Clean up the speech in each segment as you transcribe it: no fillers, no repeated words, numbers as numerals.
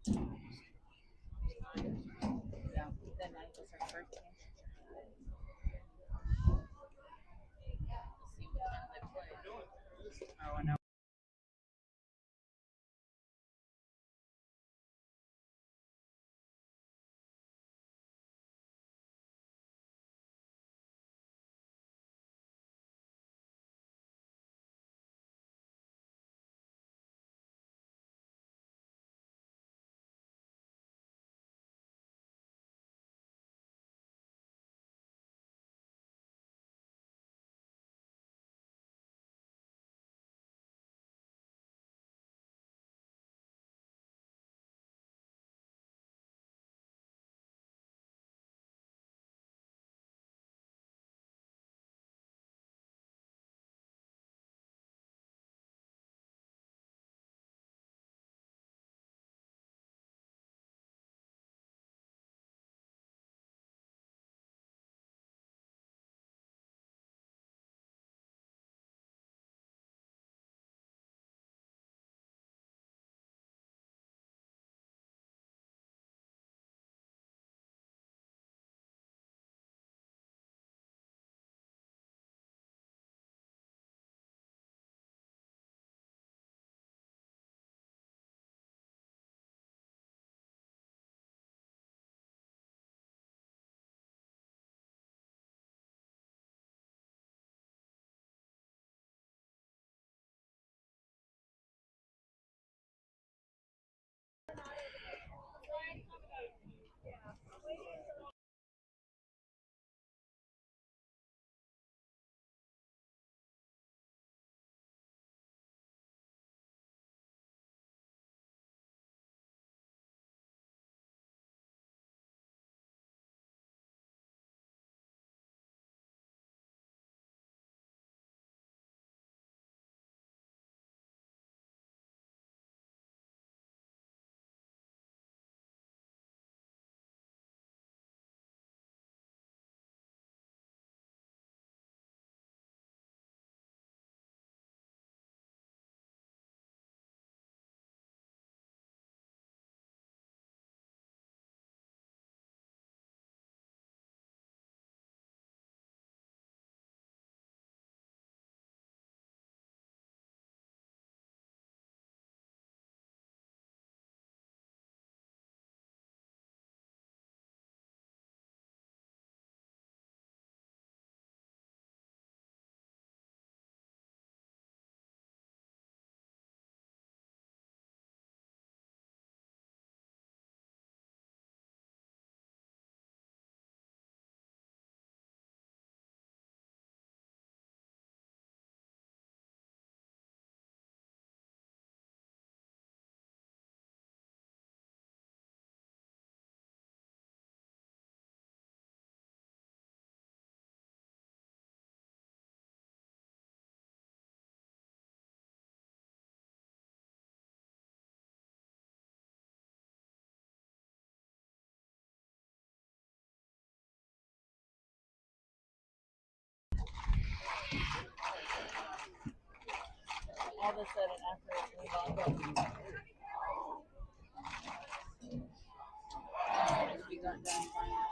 Yeah. Then I was her first game. We'll see what time they play. Oh, I know. All of a sudden, after we got done, we got done buying her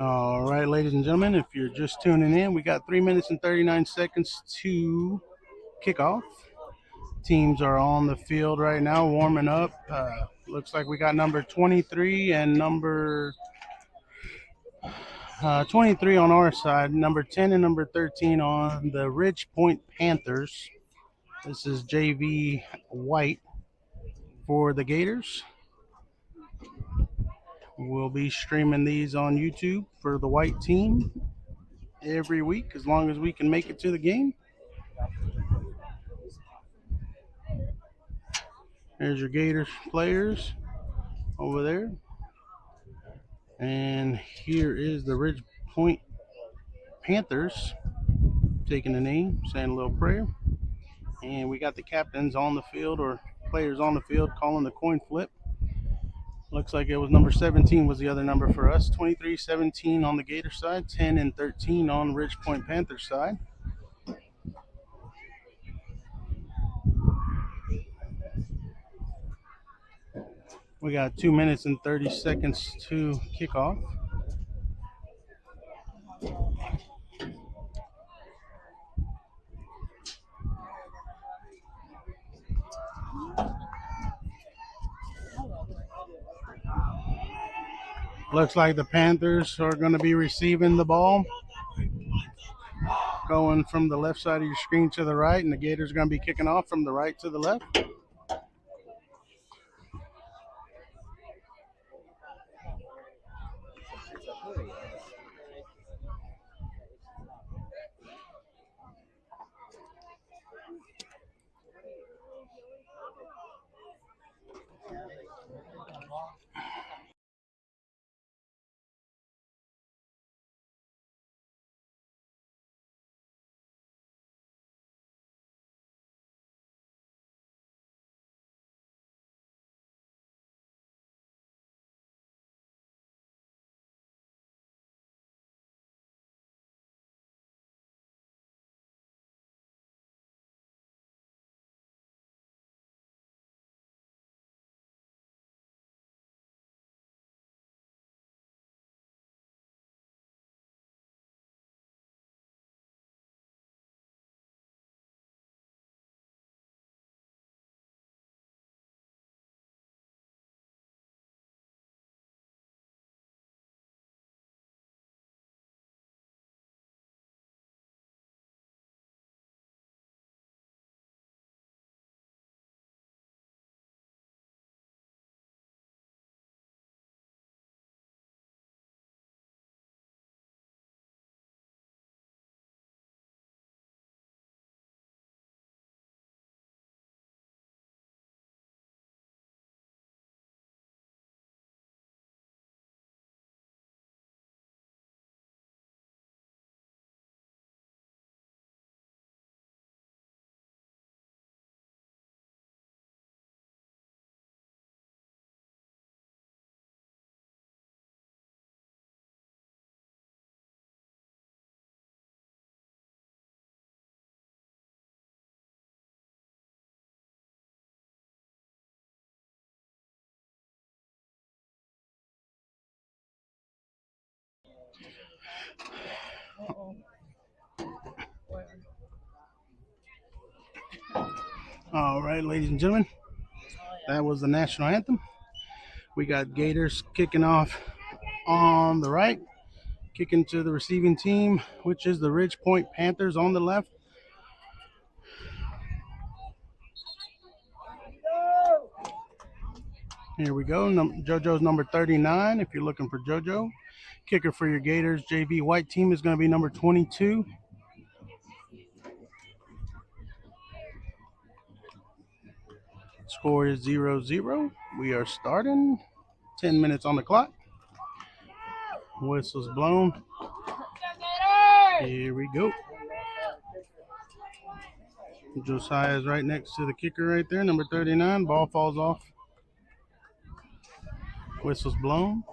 All right, ladies and gentlemen, if you're just tuning in, we got 3 minutes and 39 seconds to kick off. Teams are on the field right now, warming up. Looks like we got number 23 and number 23 on our side, number 10 and number 13 on the Ridge Point Panthers. This is JV White for the Gators. We'll be streaming these on YouTube for the white team every week as long as we can make it to the game. There's your Gators players over there. And here is the Ridge Point Panthers taking the name, saying a little prayer. And we got the captains on the field, or players on the field, calling the coin flip. Looks like it was number 17 was the other number for us. 23, 17 on the Gator side, 10 and 13 on Ridge Point Panthers side. We got 2 minutes and 30 seconds to kick off. Looks like the Panthers are going to be receiving the ball, going from the left side of your screen to the right, and the Gators are going to be kicking off from the right to the left. All right, ladies and gentlemen, that was the national anthem. We got Gators kicking off on the right, kicking to the receiving team, which is the Ridge Point Panthers on the left. Here we go. JoJo's number 39 if you're looking for JoJo. Kicker for your Gators JV White team is going to be number 22. Score is 0-0. We are starting. 10 minutes on the clock. Whistle's blown. Here we go. Josiah is right next to the kicker right there, number 39. Ball falls off. Whistle's blown.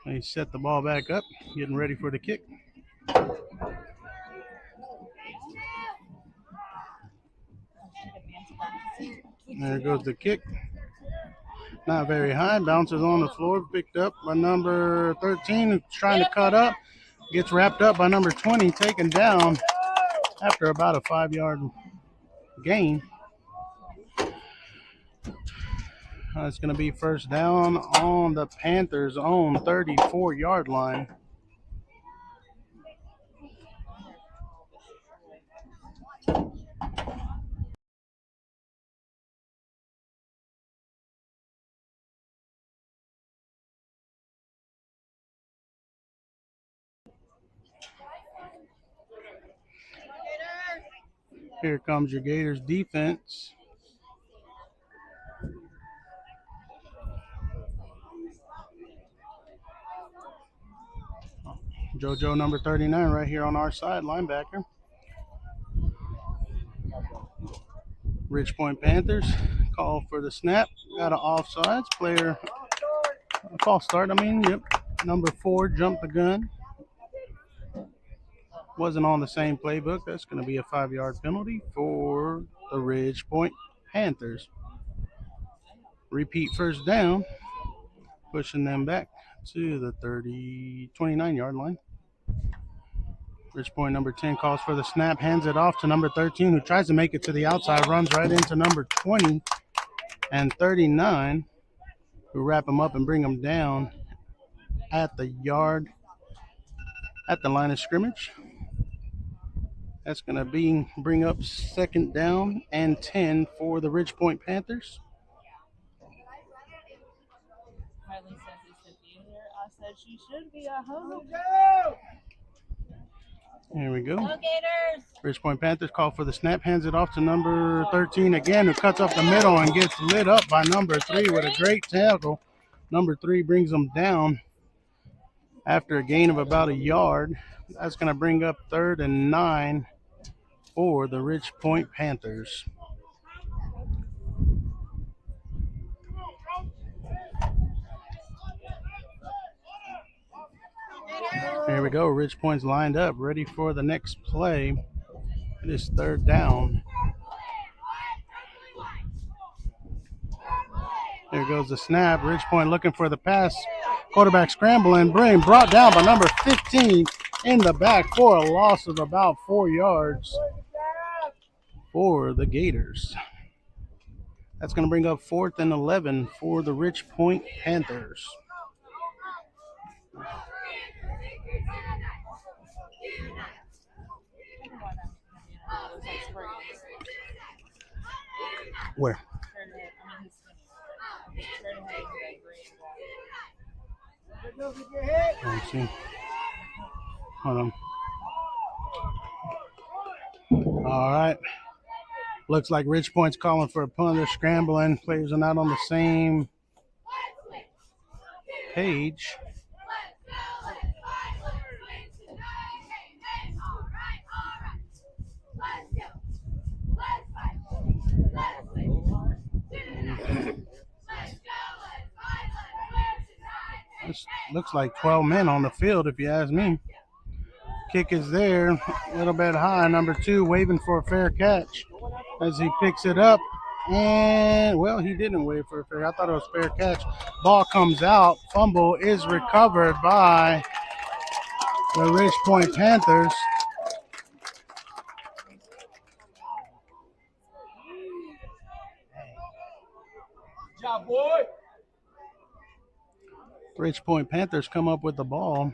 They set the ball back up, getting ready for the kick. There goes the kick. Not very high. Bounces on the floor. Picked up by number 13, who's trying to cut up. Gets wrapped up by number 20, taken down after about a 5-yard gain. It's going to be first down on the Panthers' own 34-yard line. Here comes your Gators defense. JoJo number 39 right here on our side, linebacker. Ridge Point Panthers call for the snap. Got an offsides. Player, false start, yep. Number 4 jumped the gun. Wasn't on the same playbook. That's going to be a 5-yard penalty for the Ridge Point Panthers. Repeat first down, pushing them back to the 29-yard line. Ridge Point number 10 calls for the snap, hands it off to number 13, who tries to make it to the outside, runs right into number 20 and 39, who wrap him up and bring him down at the line of scrimmage. That's going to bring up second down and 10 for the Ridge Point Panthers. Kylie says he should be here. I said she should be. I hope. Here we go. Go Gators! Ridge Point Panthers call for the snap, hands it off to number 13 again, who cuts up the middle and gets lit up by number 3 with a great tackle. Number 3 brings them down after a gain of about a yard. That's going to bring up 3rd and 9 for the Ridge Point Panthers. Here we go. Ridge Point's lined up, ready for the next play. It is 3rd down. There goes the snap. Ridge Point looking for the pass. Quarterback scrambling, brought down by number 15 in the back for a loss of about 4 yards for the Gators. That's going to bring up 4th and 11 for the Ridge Point Panthers. Where? Let's see. Hold on. All right. Looks like Ridge Point's calling for a punt. They're scrambling. Players are not on the same page. This looks like 12 men on the field, if you ask me. Kick is there, a little bit high. Number 2 waving for a fair catch as he picks it up. And, well, he didn't wave for a fair. I thought it was fair catch. Ball comes out. Fumble is recovered by the Ridge Point Panthers. Good job, boy. Ridge Point Panthers come up with the ball.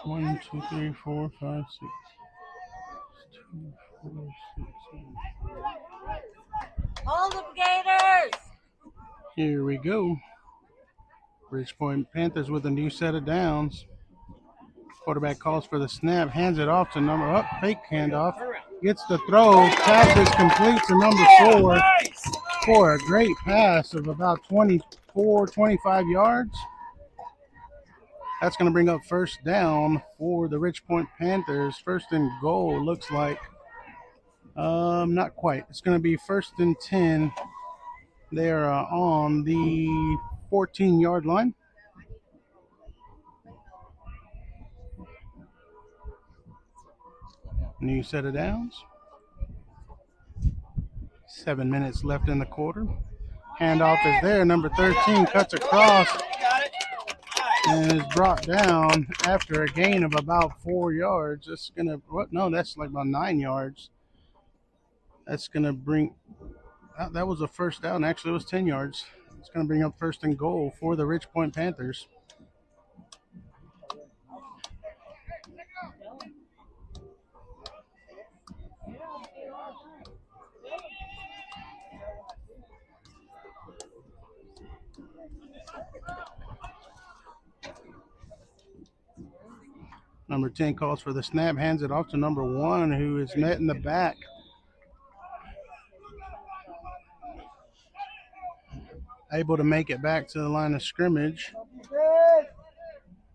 One, two, three, four, five, six. 2, 4, 6, 7. Hold them, Gators! Here we go. Ridge Point Panthers with a new set of downs. Quarterback calls for the snap, hands it off to fake handoff. Gets the throw, pass is complete to number 4 for a great pass of about 24, 25 yards. That's going to bring up first down for the Ridge Point Panthers. First and goal looks like Not quite. It's going to be 1st and 10. They're on the 14-yard line. New set of downs. 7 minutes left in the quarter. Handoff is there. Number 13 cuts across and is brought down after a gain of about 4 yards. That's going to, what? No, that's like about 9 yards. That's going to bring, that was a first down. Actually, it was 10 yards. It's going to bring up 1st and goal for the Ridge Point Panthers. Number 10 calls for the snap, hands it off to number 1, who is met in the back. Able to make it back to the line of scrimmage.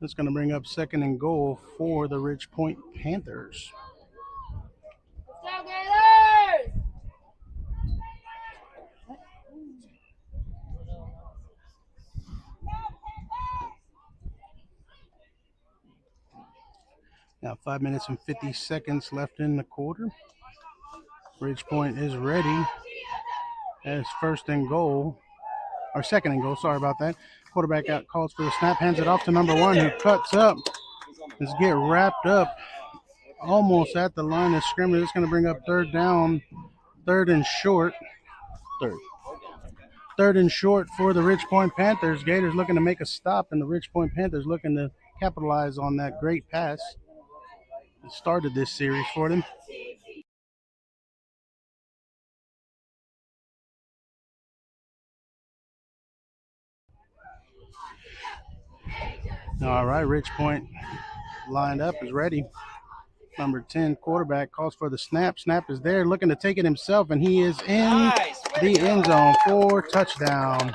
That's going to bring up 2nd and goal for the Ridge Point Panthers. Let's go, Gators! Now 5 minutes and 50 seconds left in the quarter. Ridge Point is ready as 1st and goal, or 2nd and goal, sorry about that. Quarterback out, calls for the snap, hands it off to number 1, who cuts up. Let's get wrapped up almost at the line of scrimmage. It's going to bring up 3rd down, 3rd and short. 3rd and short for the Ridge Point Panthers. Gators looking to make a stop, and the Ridge Point Panthers looking to capitalize on that great pass that started this series for them. All right, Ridge Point lined up, is ready. Number 10 quarterback calls for the snap. Snap is there, looking to take it himself, and he is in the end zone for touchdown.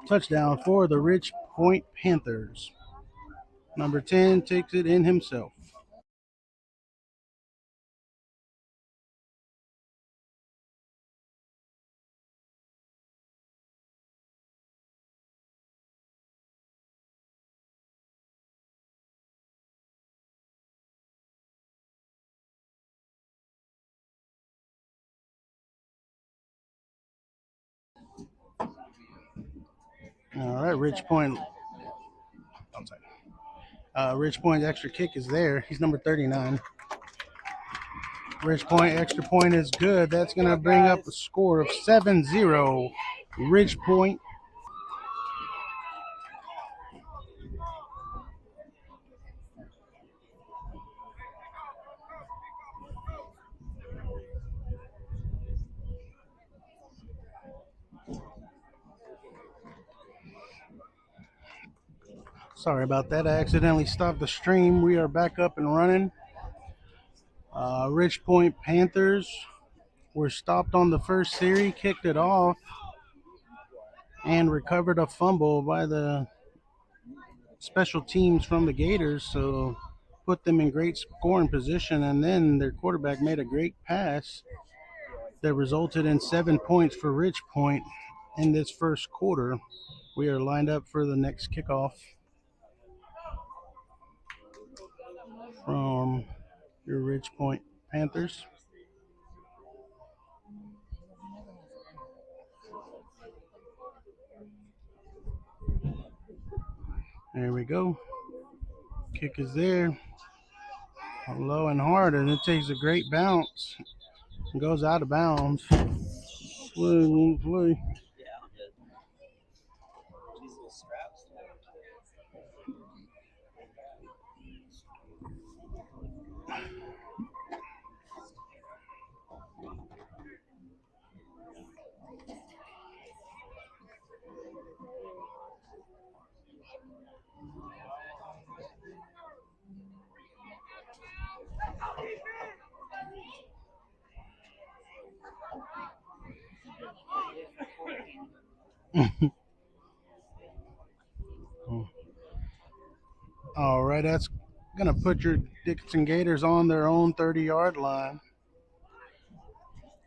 Touchdown for the Ridge Point Panthers. Number 10 takes it in himself. All right, Ridge Point. Ridge Point's extra kick is there. He's number 39. Ridge Point extra point is good. That's going to bring up a score of 7-0. Ridge Point. Sorry about that. I accidentally stopped the stream. We are back up and running. Ridge Point Panthers were stopped on the first series, kicked it off, and recovered a fumble by the special teams from the Gators, so put them in great scoring position, and then their quarterback made a great pass that resulted in 7 points for Ridge Point in this first quarter. We are lined up for the next kickoff from your Ridge Point Panthers. There we go. Kick is there. Low and hard, and it takes a great bounce. It goes out of bounds. Play. All right, that's Gonna put your Dickinson Gators on their own 30-yard line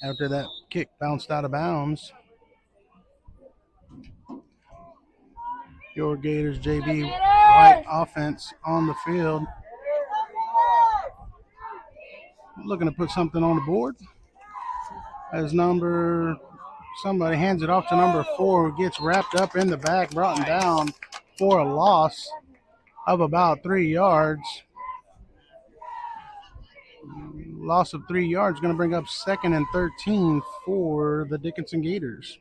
after that kick bounced out of bounds. Your Gators JV White offense on the field. Looking to put something on the board. As somebody hands it off to number 4, who gets wrapped up in the back, brought down for a loss of about 3 yards. Loss of 3 yards, going to bring up 2nd and 13 for the Dickinson Gators.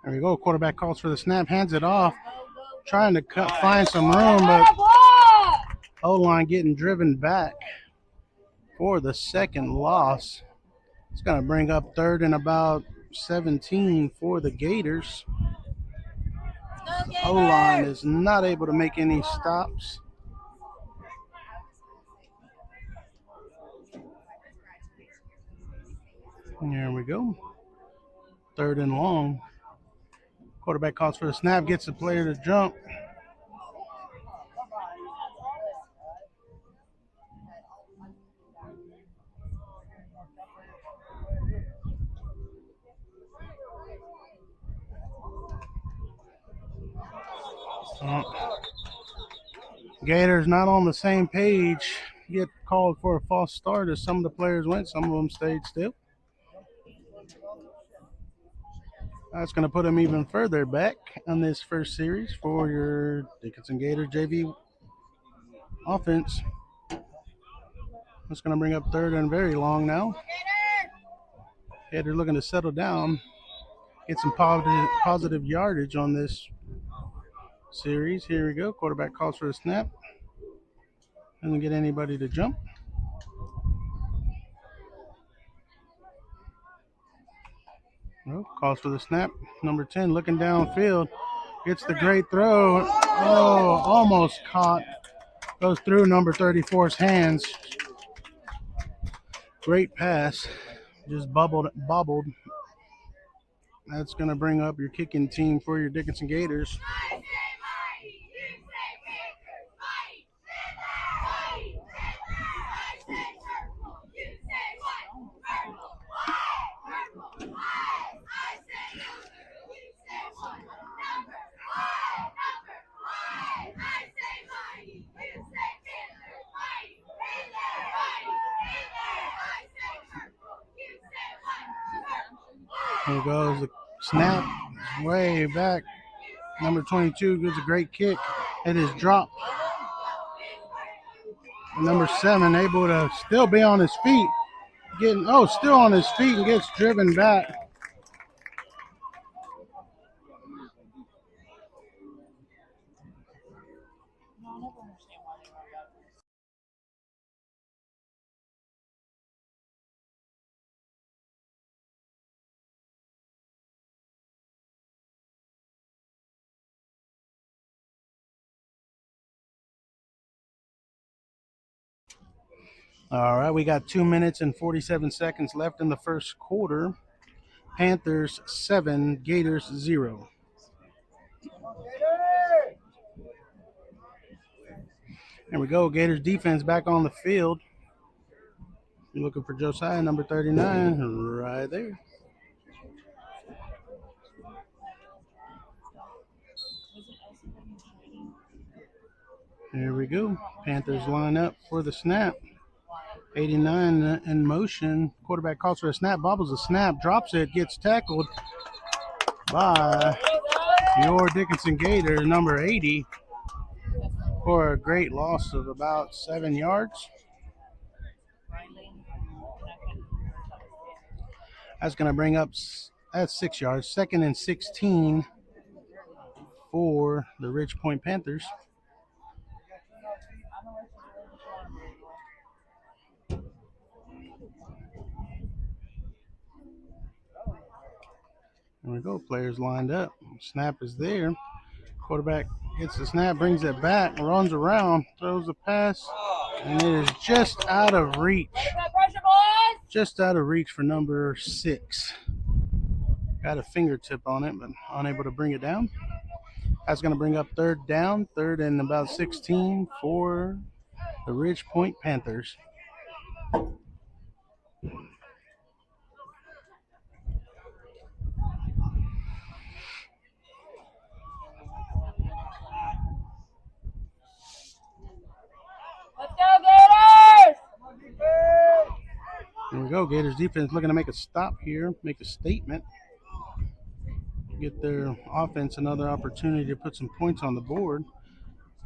There we go. Quarterback calls for the snap, hands it off, trying to find some room, but O-line getting driven back for the second loss. It's going to bring up 3rd and about 17 for the Gators. O-line is not able to make any stops. And there we go. 3rd and long. Quarterback calls for the snap, gets the player to jump. Gators not on the same page. Get called for a false start as some of the players went. Some of them stayed still. That's going to put them even further back on this first series for your Dickinson Gators JV offense. That's going to bring up 3rd and very long now. Gators looking to settle down, get some positive yardage on this series. Here we go. Quarterback calls for a snap. Doesn't get anybody to jump. Well, calls for the snap. Number 10 looking downfield. Gets the great throw. Oh, almost caught. Goes through number 34's hands. Great pass. Just bobbled. That's going to bring up your kicking team for your Dickinson Gators. Here goes the snap, way back. Number 22 gives a great kick. It is dropped. Number 7 able to still be on his feet. Still on his feet and gets driven back. All right, we got 2 minutes and 47 seconds left in the first quarter. Panthers 7, Gators 0. There we go. Gators defense back on the field. You're looking for Josiah, number 39, right there. Here we go. Panthers line up for the snap. 89 in motion. Quarterback calls for a snap, bobbles the snap, drops it, gets tackled by your Dickinson Gator, number 80, for a great loss of about 7 yards. That's going to bring up, that's 6 yards, 2nd and 16 for the Ridge Point Panthers. There we go. Players lined up. Snap is there. Quarterback gets the snap, brings it back, runs around, throws the pass, and it is just out of reach. Just out of reach for number 6. Got a fingertip on it, but unable to bring it down. That's going to bring up third down, third and about 16 for the Ridge Point Panthers. Let's go, Gators! Here we go. Gators defense looking to make a stop here, make a statement. Get their offense another opportunity to put some points on the board.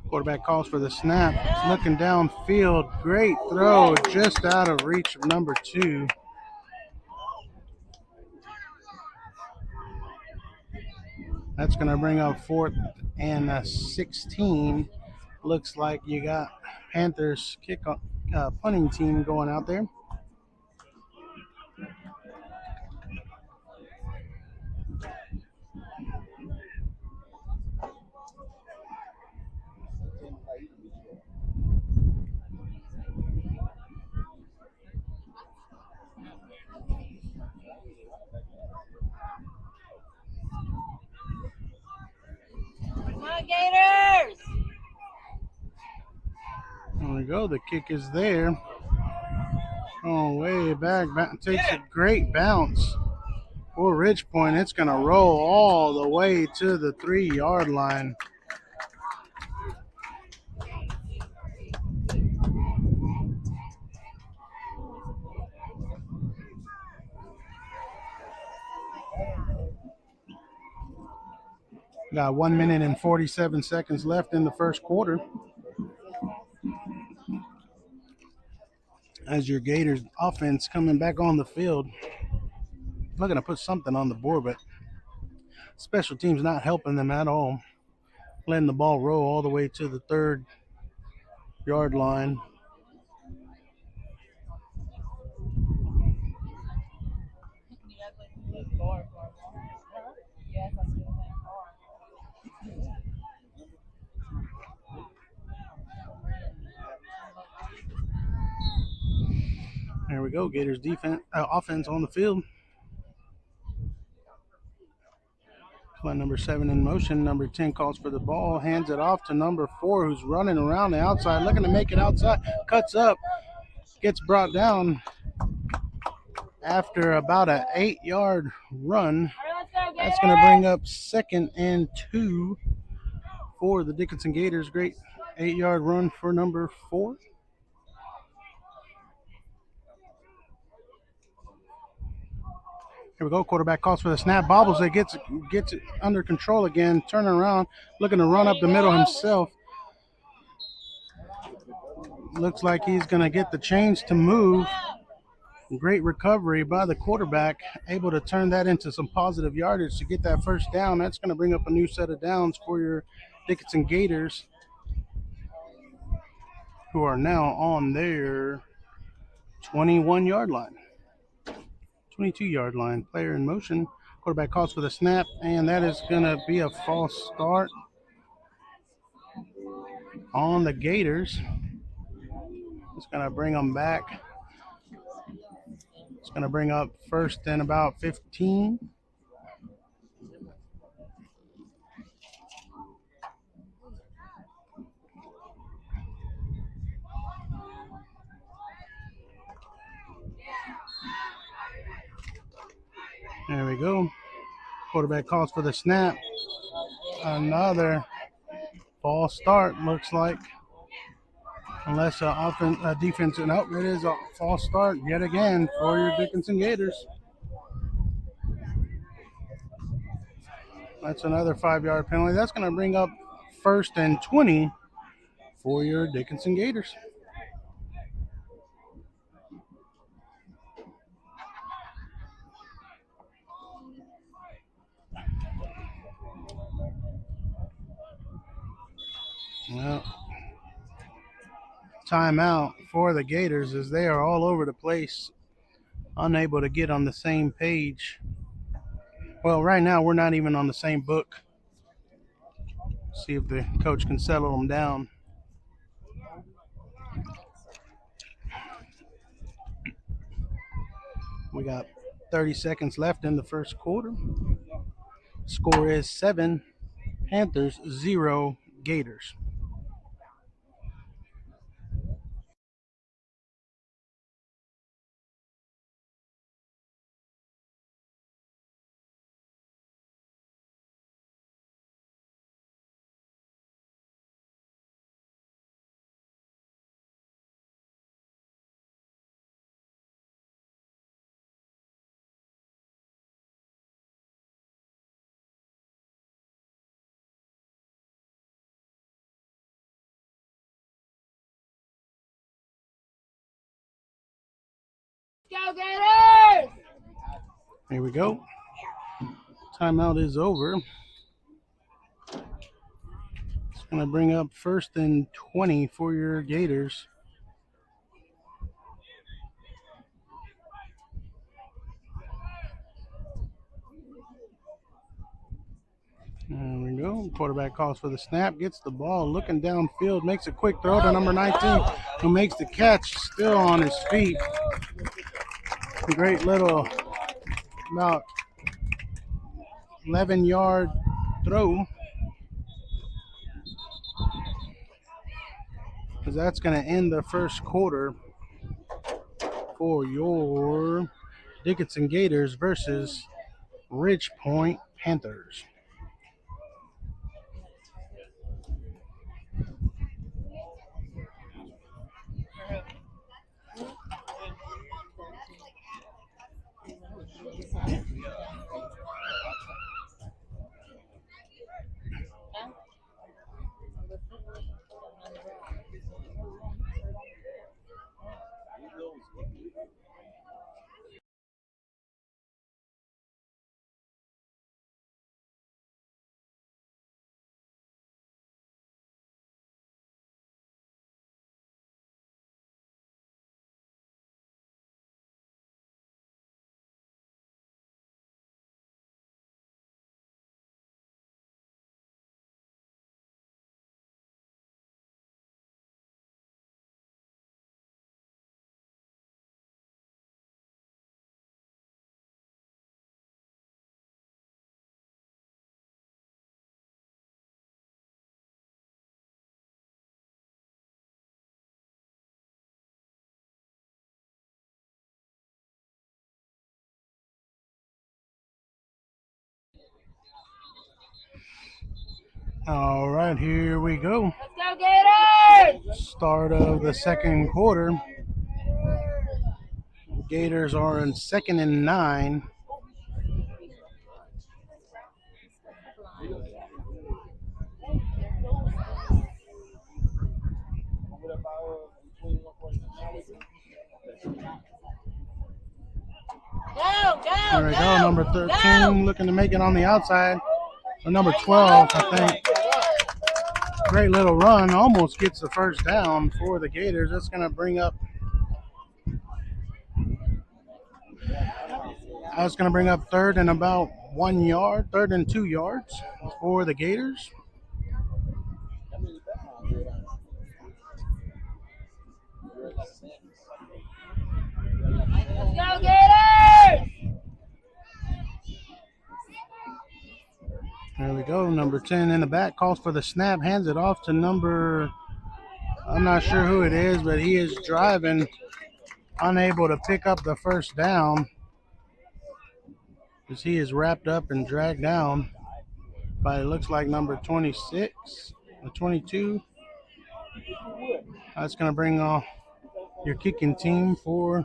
Quarterback calls for the snap. Looking downfield. Great throw. Just out of reach of number 2. That's going to bring up fourth and 16. Looks like you got Panthers punting team going out there. Come on, Gators! There we go. The kick is there. Oh, way back. Takes a great bounce for Ridge Point. It's going to roll all the way to the 3-yard line. Got 1 minute and 47 seconds left in the first quarter. As your Gators offense coming back on the field, looking to put something on the board, but special teams not helping them at all. Letting the ball roll all the way to the 3rd-yard line. There we go. Gators offense on the field. Play number 7 in motion. Number 10 calls for the ball, hands it off to number 4, who's running around the outside, looking to make it outside. Cuts up, gets brought down after about an 8-yard run. That's going to bring up 2nd and 2 for the Dickinson Gators. Great 8-yard run for number 4. Here we go. Quarterback calls for the snap. Bobbles it. Gets it under control again. Turning around. Looking to run up the middle himself. Looks like he's going to get the change to move. Great recovery by the quarterback. Able to turn that into some positive yardage to get that first down. That's going to bring up a new set of downs for your Dickinson Gators, who are now on their 21-yard line. 22-yard line. Player in motion. Quarterback calls for the snap, and that is going to be a false start on the Gators. It's going to bring them back. It's going to bring up 1st and about 15. There we go. Quarterback calls for the snap. Another false start, looks like. Unless a defense, no, it is a false start yet again for your Dickinson Gators. That's another 5-yard penalty. That's going to bring up 1st and 20 for your Dickinson Gators. Well, timeout for the Gators as they are all over the place, unable to get on the same page. Well, right now we're not even on the same book. See if the coach can settle them down. We got 30 seconds left in the first quarter. Score is 7 Panthers, 0 Gators. Go Gators! Here we go. Timeout is over. It's going to bring up 1st and 20 for your Gators. There we go. Quarterback calls for the snap, gets the ball, looking downfield, makes a quick throw to number 19, who makes the catch, still on his feet. A great little, about 11-yard throw. Because that's going to end the first quarter for your Dickinson Gators versus Ridge Point Panthers. All right, here we go. Let's go Gators! Start of the second quarter. Gators are in 2nd and 9. There we go, number 13 looking to make it on the outside. Or number 12, I think. Great little run, almost gets the first down for the Gators. That's going to bring up 3rd and about 1 yard, 3rd and 2 yards for the Gators. Let's go Gators! There we go. Number 10 in the back calls for the snap, hands it off to number, I'm not sure who it is, but he is driving, unable to pick up the first down as he is wrapped up and dragged down by, it looks like, number 26 or 22. That's going to bring off your kicking team for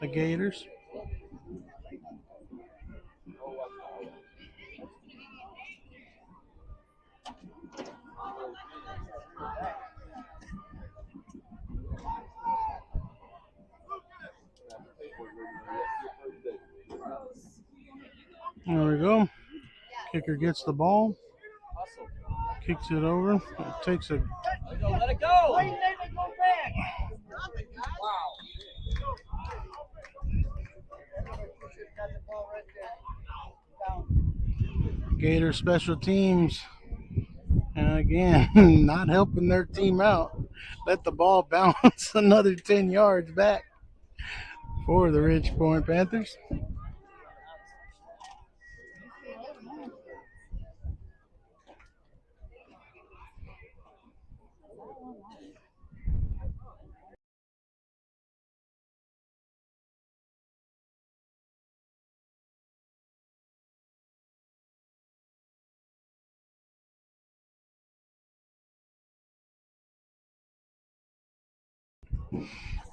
the Gators. There we go. Kicker gets the ball, kicks it over, takes a Let it go. Why you letting it go back? Wow. Gators special teams. And again, not helping their team out. Let the ball bounce another 10 yards back for the Ridge Point Panthers.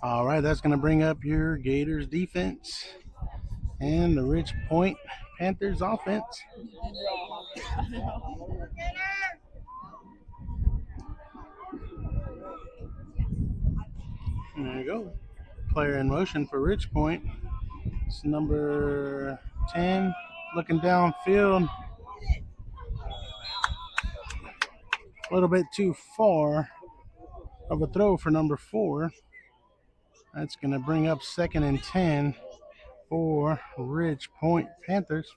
All right, that's going to bring up your Gators defense and the Ridge Point Panthers offense. There you go. Player in motion for Ridge Point. It's number 10 looking downfield. A little bit too far of a throw for number 4. That's going to bring up 2nd and 10 for Ridge Point Panthers.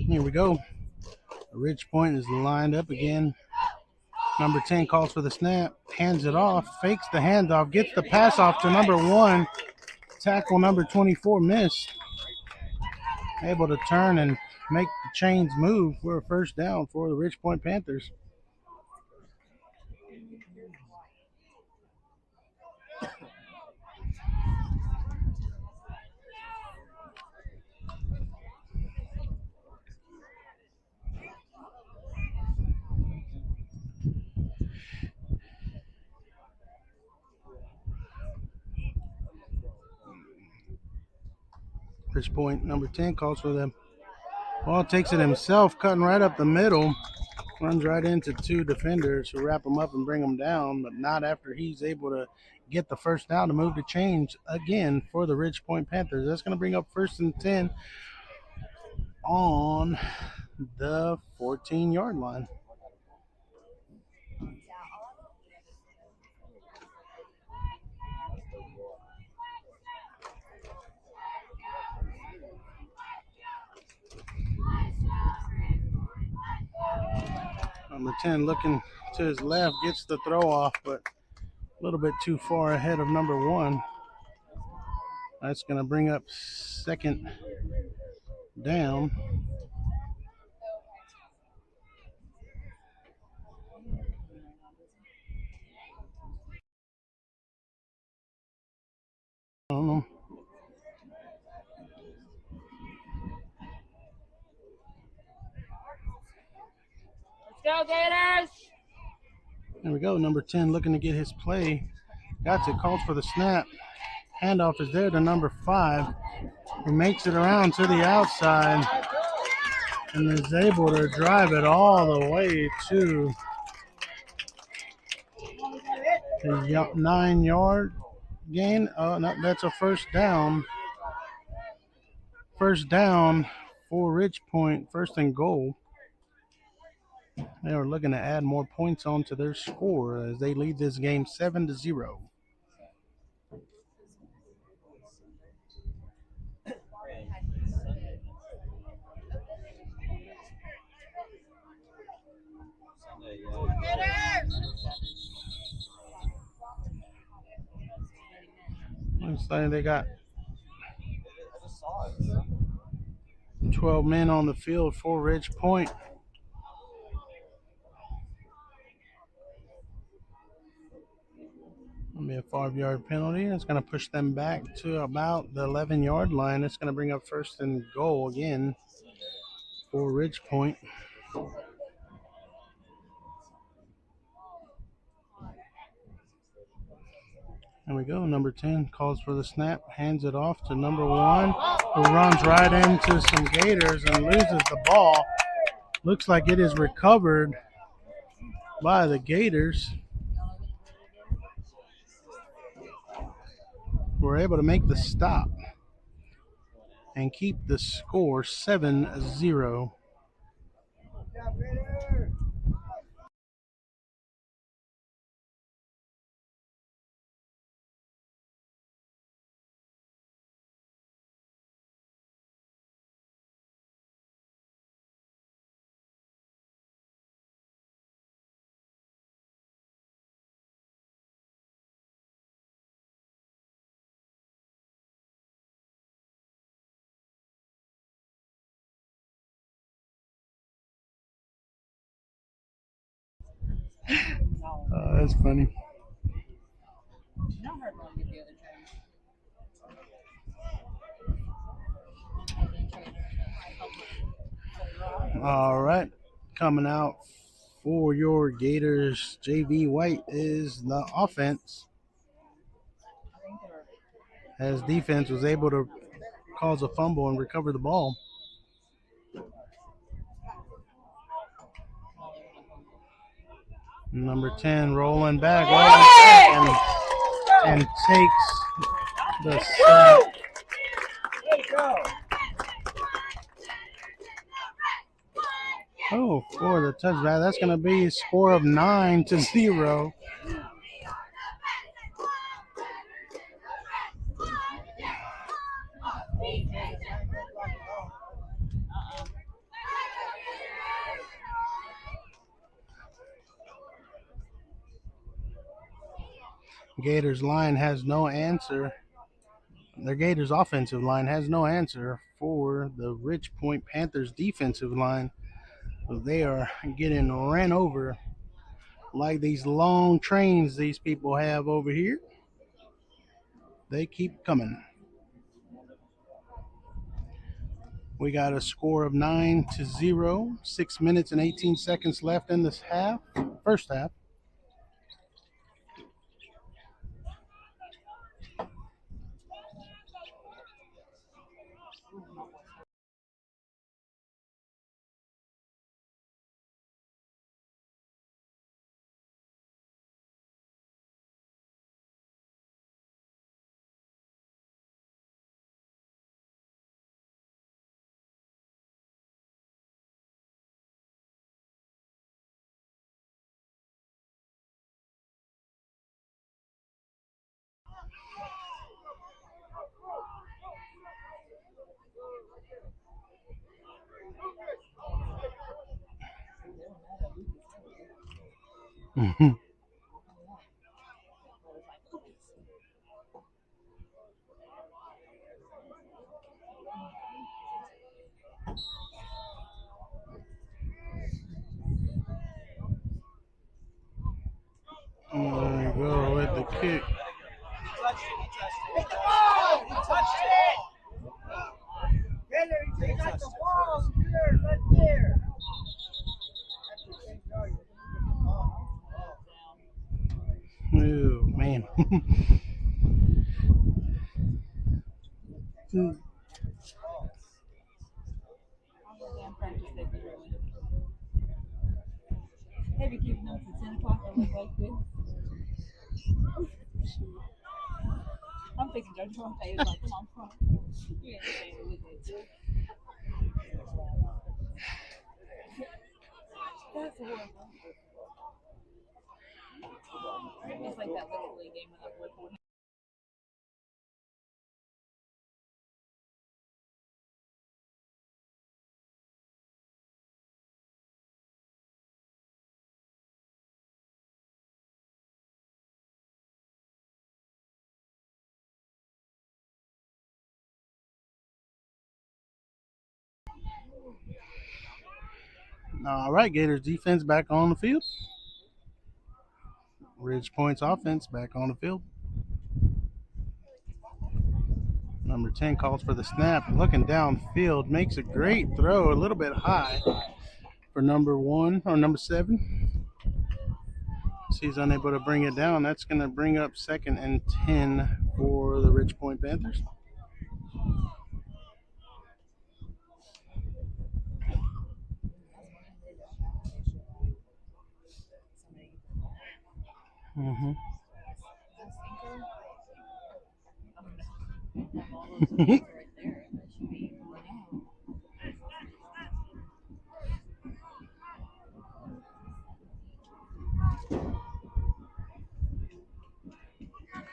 Here we go. Ridge Point is lined up again. Number 10 calls for the snap, hands it off, fakes the handoff, gets the pass off to number 1. Tackle number 24 missed. Able to turn and make the chains move for a first down for the Ridge Point Panthers. Ridge Point, number 10, calls for them. Ball takes it himself, cutting right up the middle. Runs right into 2 defenders who wrap him up and bring him down, but not after he's able to get the first down to move the change again for the Ridge Point Panthers. That's going to bring up 1st and 10 on the 14-yard line. Number 10 looking to his left, gets the throw off, but a little bit too far ahead of number 1. That's going to bring up 2nd down. I don't know. Let's go, Gators! There we go. Number 10 looking to get his play. Got it. Calls for the snap. Handoff is there to number 5, who makes it around to the outside and is able to drive it all the way to the 9-yard gain. No, that's a first down. First down for Ridge Point. 1st and goal. They are looking to add more points onto their score as they lead this game 7-0. Looks like they got 12 men on the field for Ridge Point. That'll be a 5-yard penalty. It's going to push them back to about the 11-yard line. It's going to bring up 1st and goal again for Ridge Point. There we go. Number 10 calls for the snap, hands it off to number 1, who runs right into some Gators and loses the ball. Looks like it is recovered by the Gators. were able to make the stop and keep the score 7-0. That's funny. Not hard one to get the other train. All right. Coming out for your Gators, JV White is the offense, as defense was able to cause a fumble and recover the ball. Number 10 rolling back and takes the sack. Oh, for the touchback. That's going to be a score of 9-0. Gators line has no answer. The Gators offensive line has no answer for the Rich Point Panthers defensive line. They are getting ran over like these long trains these people have over here. They keep coming. We got a score of 9-0. 6 minutes and 18 seconds left in this first half. There you go with the kick. Oh, man. Maybe keeping them to 10 o'clock and look like this. I'm thinking Judge Fonte is like, come on. You ain't saying it with it. That's horrible. It's like that little league game with that fourth. All right, Gators defense back on the field. Ridge Point's offense back on the field. Number 10 calls for the snap. Looking downfield, makes a great throw, a little bit high for number 7. He's unable to bring it down. That's going to bring up 2nd and 10 for the Ridge Point Panthers.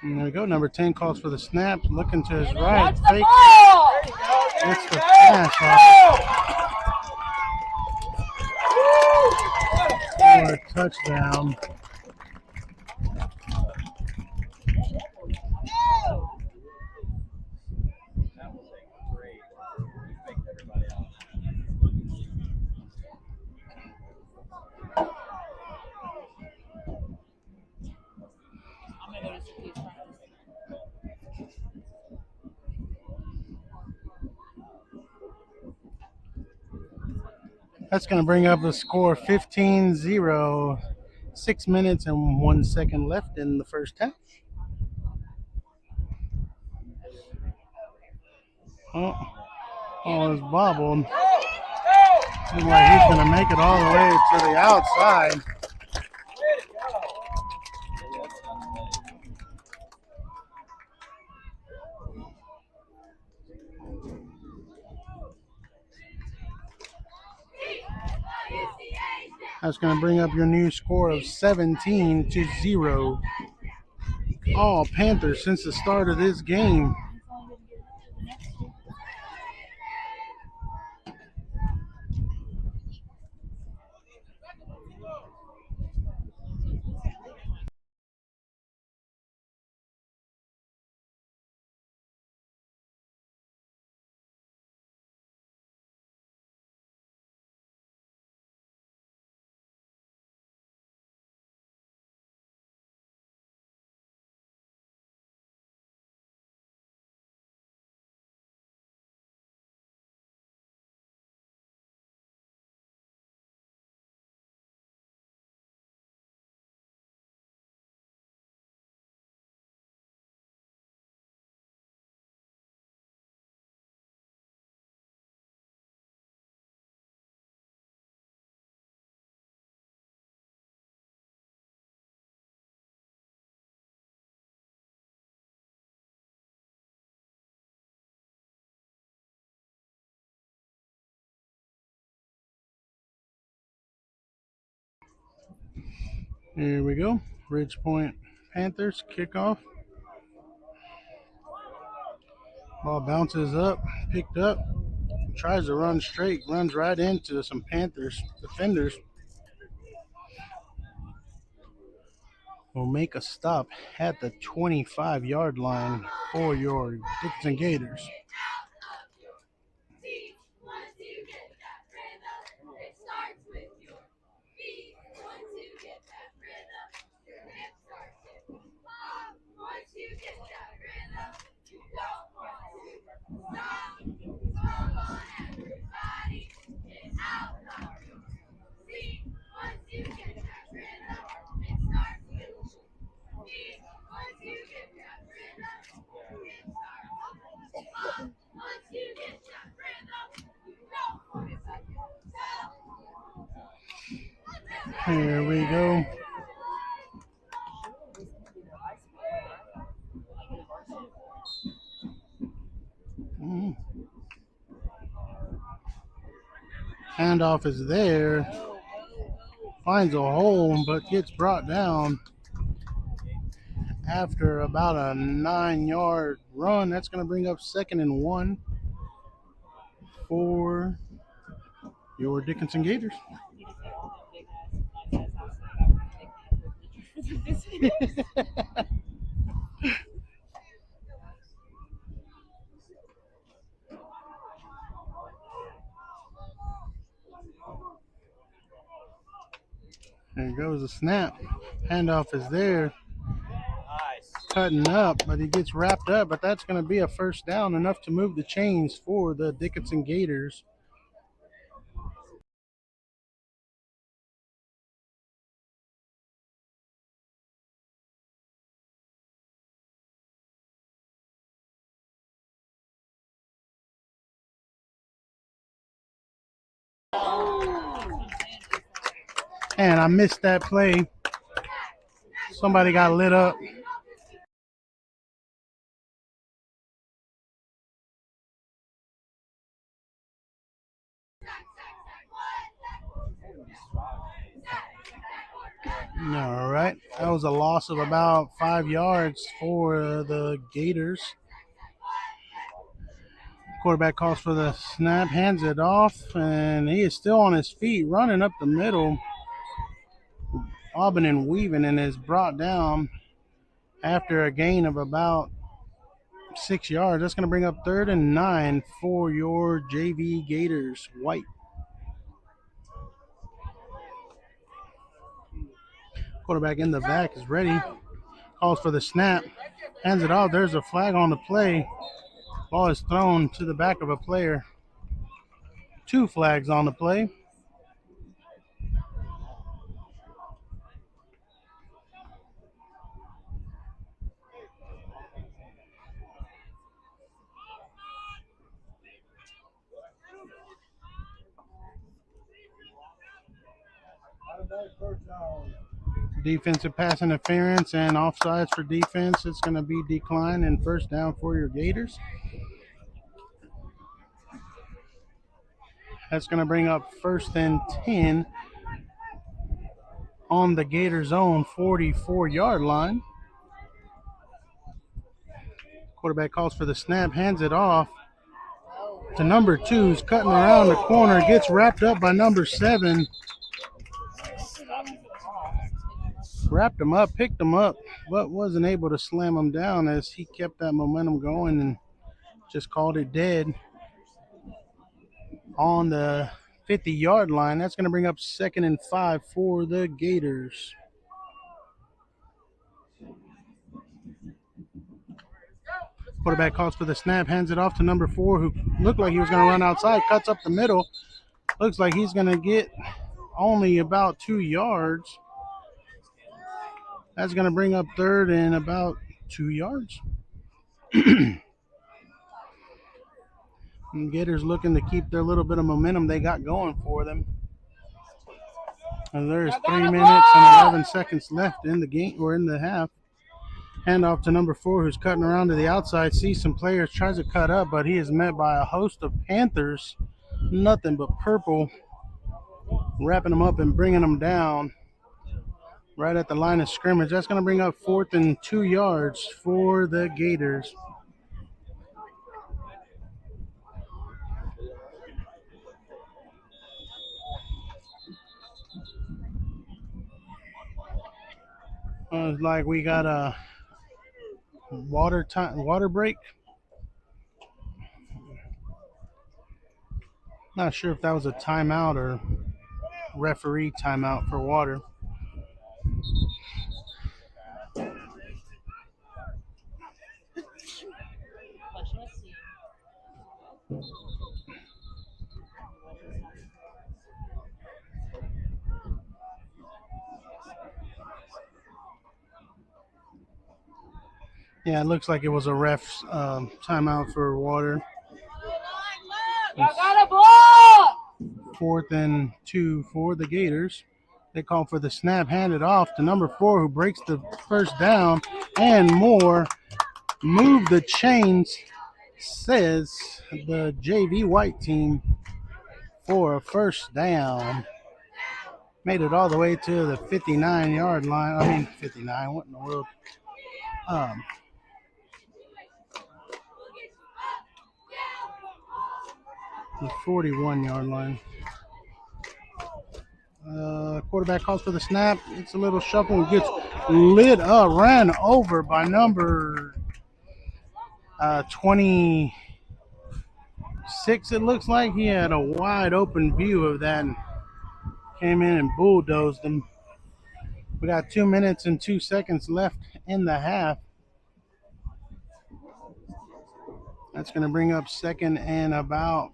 And there we go. Number 10 calls for the snap. Looking to his Watch right. the Fake. ball! Gets the pass off for a touchdown. I'm gonna go to Sophie's practice. That's going to bring up the score 15-0. 6 minutes and 1 second left in the first half. Oh, it's bobbled. Looks like he's going to make it all the way to the outside. That's going to bring up your new score of 17-0. All Panthers since the start of this game. Here we go. Ridgepoint Panthers kickoff. Ball bounces up, picked up, tries to run straight, runs right into some Panthers defenders. Will make a stop at the 25-yard line for your Dickinson Gators. Here we go. Handoff is there. Finds a hole, but gets brought down after about a 9-yard run. That's going to bring up 2nd and 1 for your Dickinson Gators. There goes the snap. Handoff is there. Cutting up, but he gets wrapped up. But that's going to be a first down, enough to move the chains for the Dickinson Gators. And I missed that play. Somebody got lit up. All right. That was a loss of about 5 yards for the Gators. Quarterback calls for the snap, hands it off, and he is still on his feet, running up the middle, bobbing and weaving, and is brought down after a gain of about 6 yards. That's going to bring up 3rd and 9 for your JV Gators. White. Quarterback in the back is ready. Calls for the snap, hands it off. There's a flag on the play. Ball is thrown to the back of a player. 2 flags on the play. Defensive pass interference and offsides for defense. It's going to be declined and 1st down for your Gators. That's going to bring up 1st and 10 on the Gators' own 44-yard line. Quarterback calls for the snap, hands it off to number 2, who's cutting around the corner, gets wrapped up by number 7. Wrapped him up, picked him up, but wasn't able to slam him down as he kept that momentum going and just called it dead on the 50-yard line. That's going to bring up 2nd and 5 for the Gators. Quarterback calls for the snap, hands it off to number 4, who looked like he was going to run outside, cuts up the middle. Looks like he's going to get only about 2 yards. That's going to bring up 3rd and about 2 yards. And Gators looking to keep their little bit of momentum they got going for them. And there's 3 minutes and 11 seconds left in the game or in the half. Handoff to number 4, who's cutting around to the outside. Sees some players, tries to cut up, but he is met by a host of Panthers. Nothing but purple. Wrapping them up and bringing them down right at the line of scrimmage. That's going to bring up 4th and 2 yards for the Gators. Looks like we got a water break. Not sure if that was a timeout or referee timeout for water. Yeah, it looks like it was a ref's timeout for water. 4th and 2 for the Gators. They call for the snap, handed off to number 4, who breaks the 1st down and more. Move the chains, says the JV White team, for a 1st down. Made it all the way to the 59-yard line. I mean, 59, what in the world? The 41-yard line. Quarterback calls for the snap. It's a little shuffle. Gets lit up, ran over by number 26. It looks like he had a wide open view of that and came in and bulldozed him. We got 2 minutes and 2 seconds left in the half. That's going to bring up 2nd and about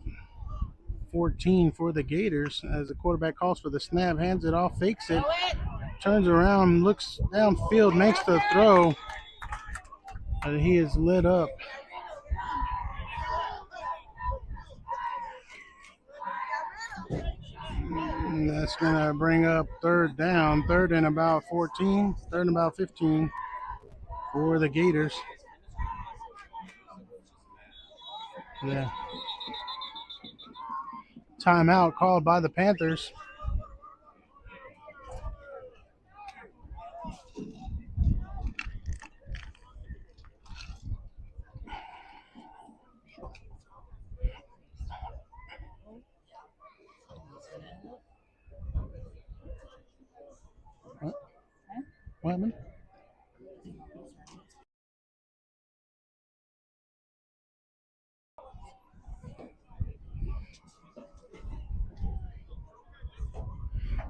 14 for the Gators as the quarterback calls for the snap, hands it off, fakes it, turns around, looks downfield, makes the throw, and he is lit up. And that's going to bring up 3rd down, 3rd and about 14, 3rd and about 15 for the Gators. Yeah. Timeout called by the Panthers. What happened?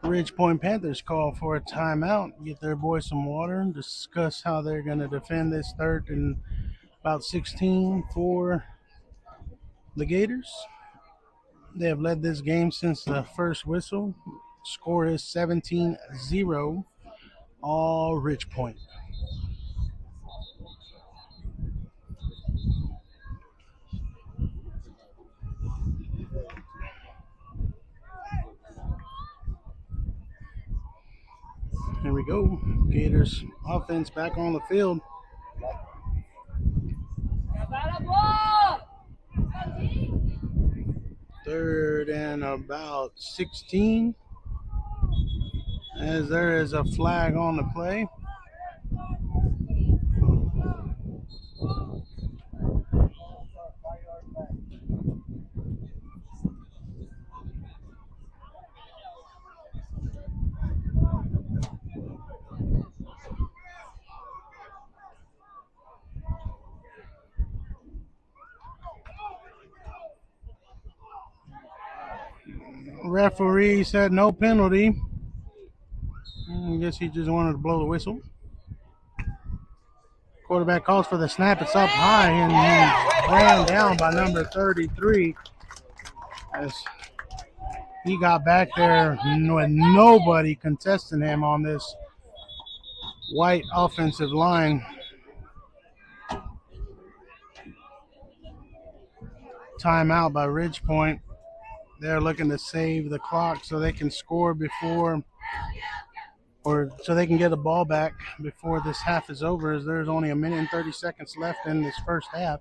Ridge Point Panthers call for a timeout, get their boys some water, and discuss how they're going to defend this third and about 16 for the Gators. They have led this game since the first whistle. Score is 17-0, all Ridge Point. Here we go. Gators offense back on the field. Third and about 16. As there is a flag on the play. Referee said no penalty. I guess he just wanted to blow the whistle. Quarterback calls for the snap. It's up high and he ran down by number 33 as he got back there with nobody contesting him on this white offensive line. Timeout by Ridge Point. They're looking to save the clock so they can score before, or so they can get the ball back before this half is over, as there's only 1 minute and 30 seconds left in this first half.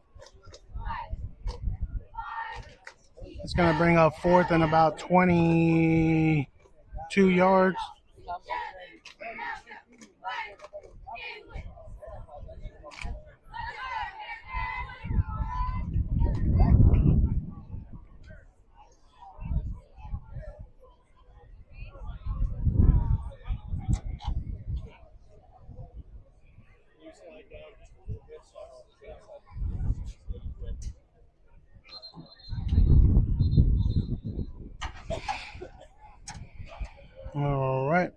It's going to bring up fourth and about 22 yards. All right.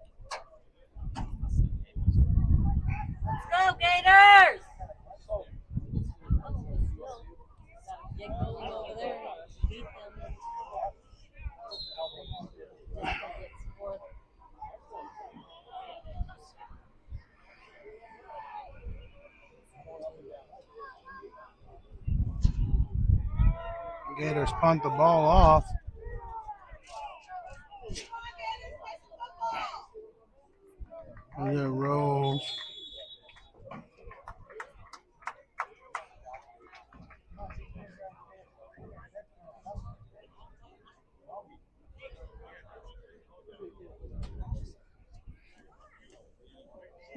Let's go, Gators! Get going over there. Beat them. Gators punt the ball off. The rolls.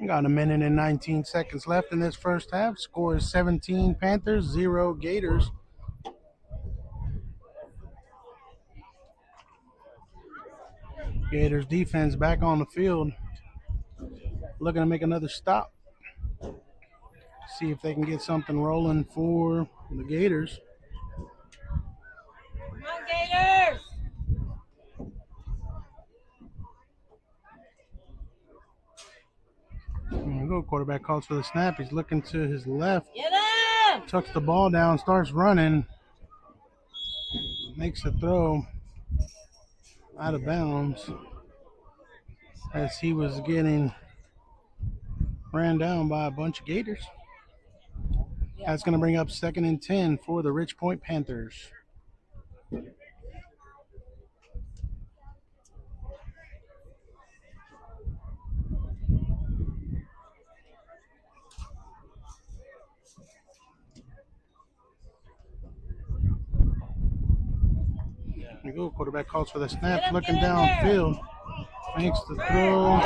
Got 1 minute and 19 seconds left in this first half. Score is 17 Panthers, 0 Gators. Gators defense back on the field. Looking to make another stop. See if they can get something rolling for the Gators. Come on, Gators! There we go. Quarterback calls for the snap. He's looking to his left. Get him! Tucks the ball down, starts running. Makes the throw out of bounds as he was getting ran down by a bunch of Gators. That's going to bring up 2nd and 10 for the Ridge Point Panthers. There you go. Quarterback calls for the snap, looking downfield. Makes the throw.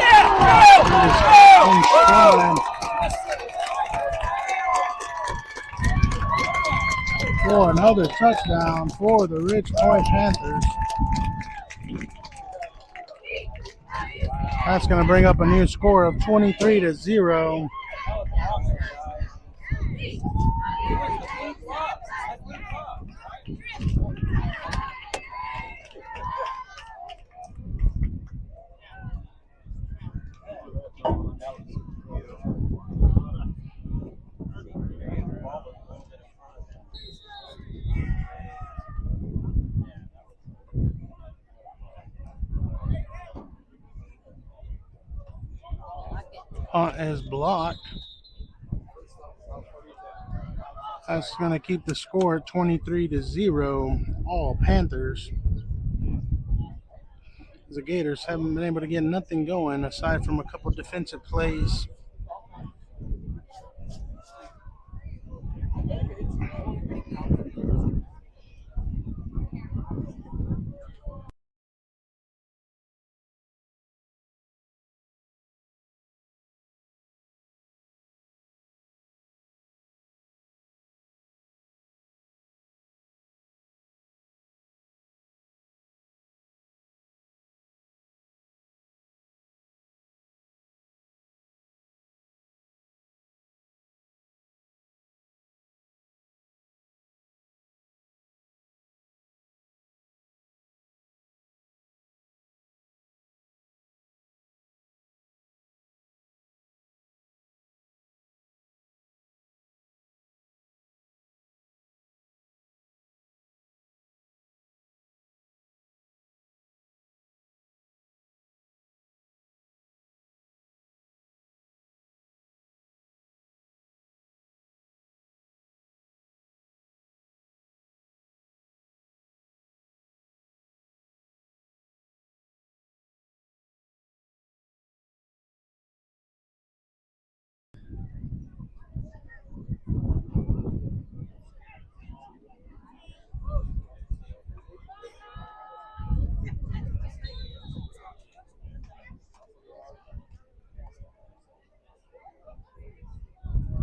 For another touchdown for the Ridge Point Panthers. That's going to bring up a new score of 23-0. Punt is blocked. That's going to keep the score at 23-0. All Panthers. The Gators haven't been able to get nothing going aside from a couple defensive plays.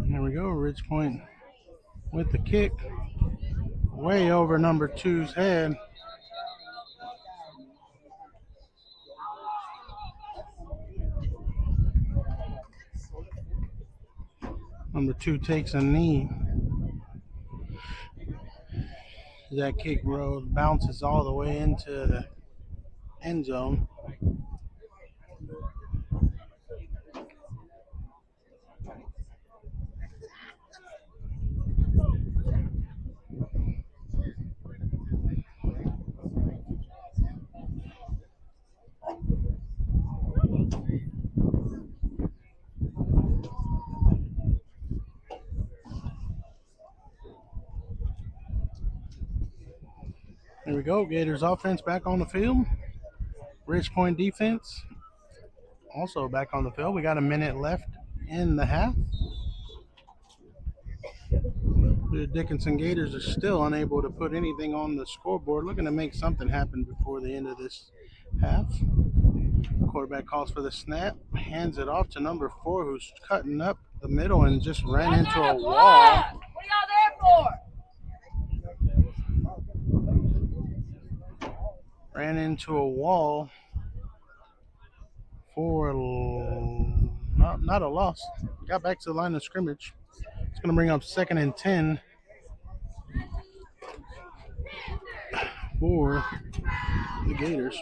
There we go, Ridge Point with the kick. Way over number 2's head. Number 2 takes a knee. That kick road bounces all the way into the end zone. There we go. Gators offense back on the field. Ridge Point defense also back on the field. We got a minute left in the half. The Dickinson Gators are still unable to put anything on the scoreboard. Looking to make something happen before the end of this half. Quarterback calls for the snap, hands it off to number 4, who's cutting up the middle and just ran into a wall. What are y'all there for? Ran into a wall for not a loss. Got back to the line of scrimmage. It's going to bring up 2nd and 10 for the Gators.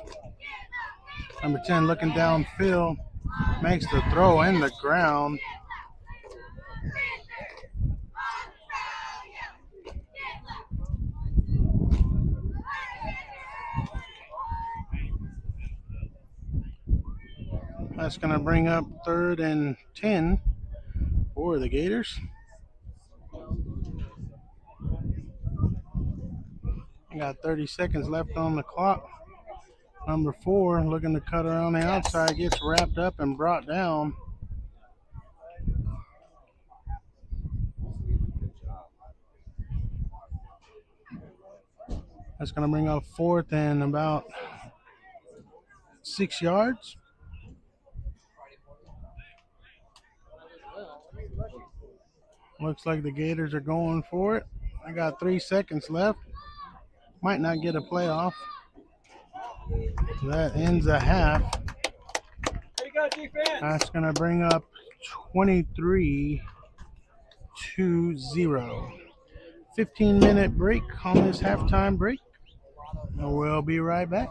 Number 10 looking downfield, makes the throw in the ground. That's going to bring up 3rd and 10 for the Gators. We got 30 seconds left on the clock. Number 4 looking to cut around the outside, gets wrapped up and brought down. That's going to bring up 4th and about 6 yards. Looks like the Gators are going for it. I got 3 seconds left. Might not get a playoff. That ends a half. There you go. That's going to bring up 23-0. 15-minute break on this halftime break. And we'll be right back.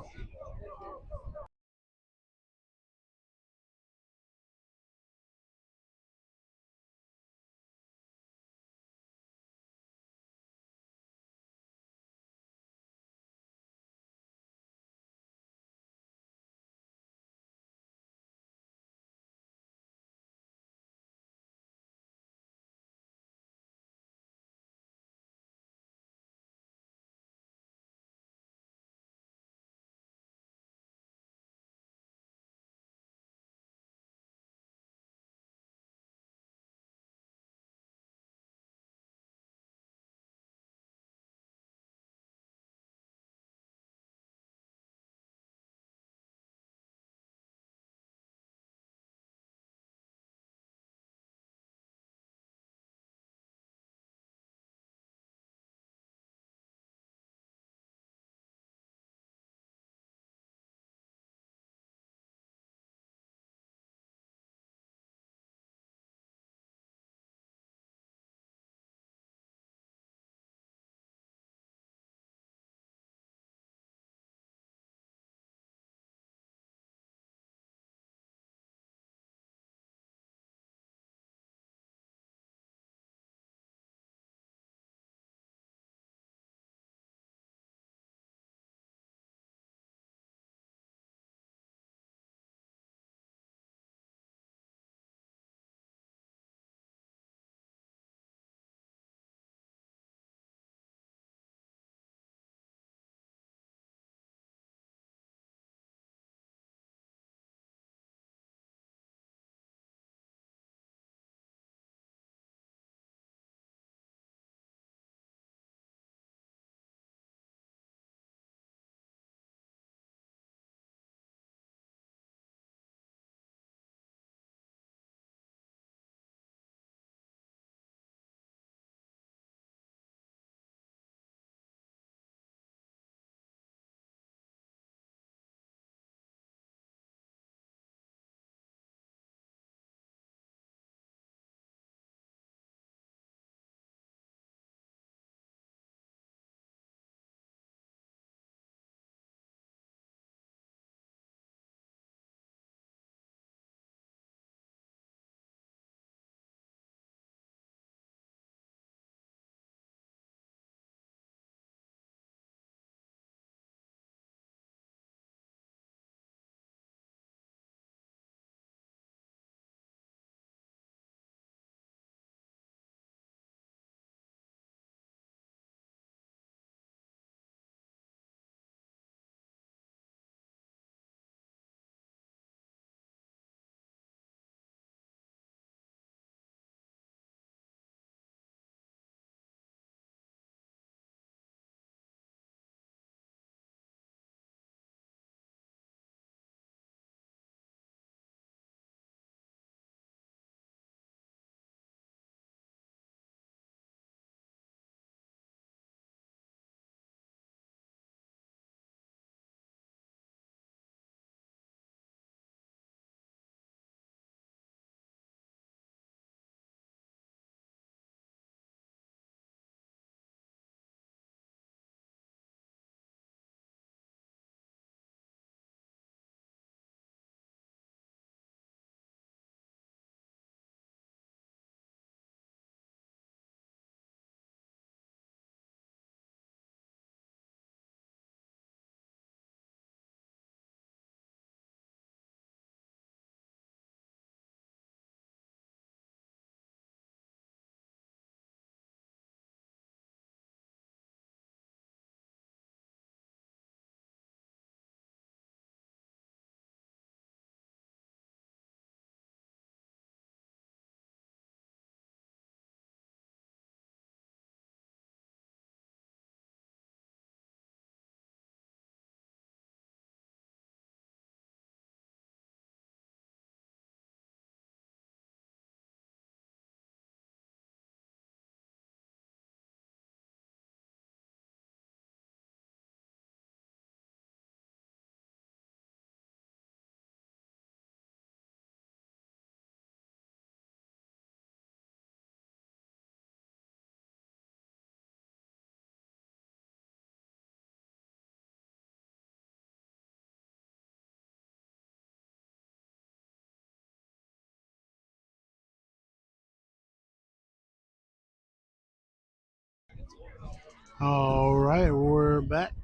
All right, we're back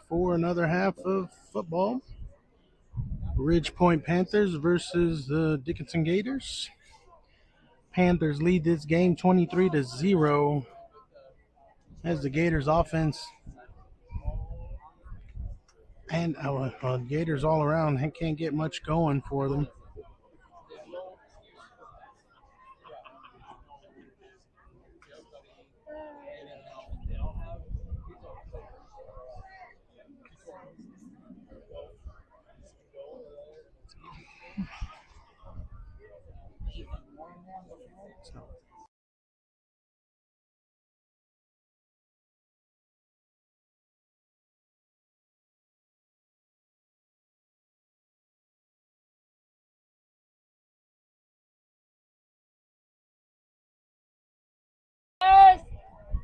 for another half of football. Ridge Point Panthers versus the Dickinson Gators. Panthers lead this game 23-0 as the Gators offense and Gators all around can't get much going for them.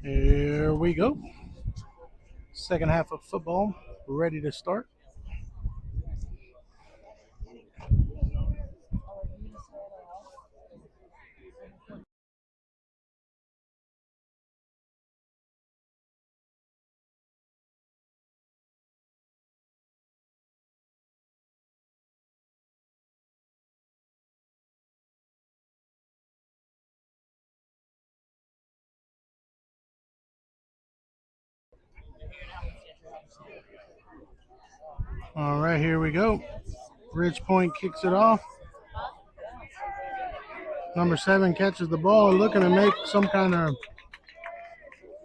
Here we go. Second half of football ready to start. All right, here we go. Ridge Point kicks it off. Number 7 catches the ball, looking to make some kind of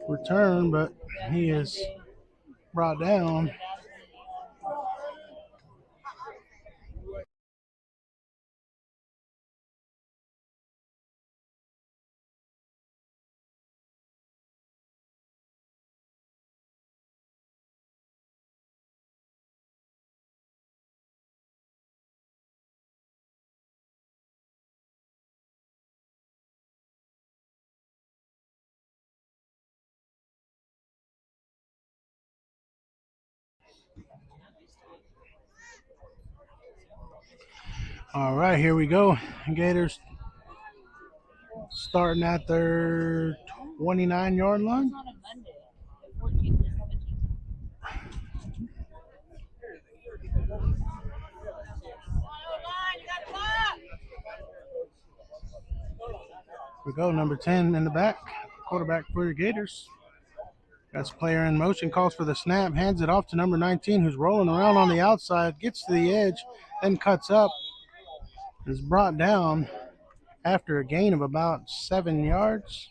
return, but he is brought down. All right, here we go. Gators starting at their 29-yard line. On a Monday, 14th or 17th. We go, number 10 in the back, quarterback for the Gators. Got a player in motion, calls for the snap, hands it off to number 19, who's rolling around on the outside, gets to the edge, then cuts up, is brought down after a gain of about 7 yards.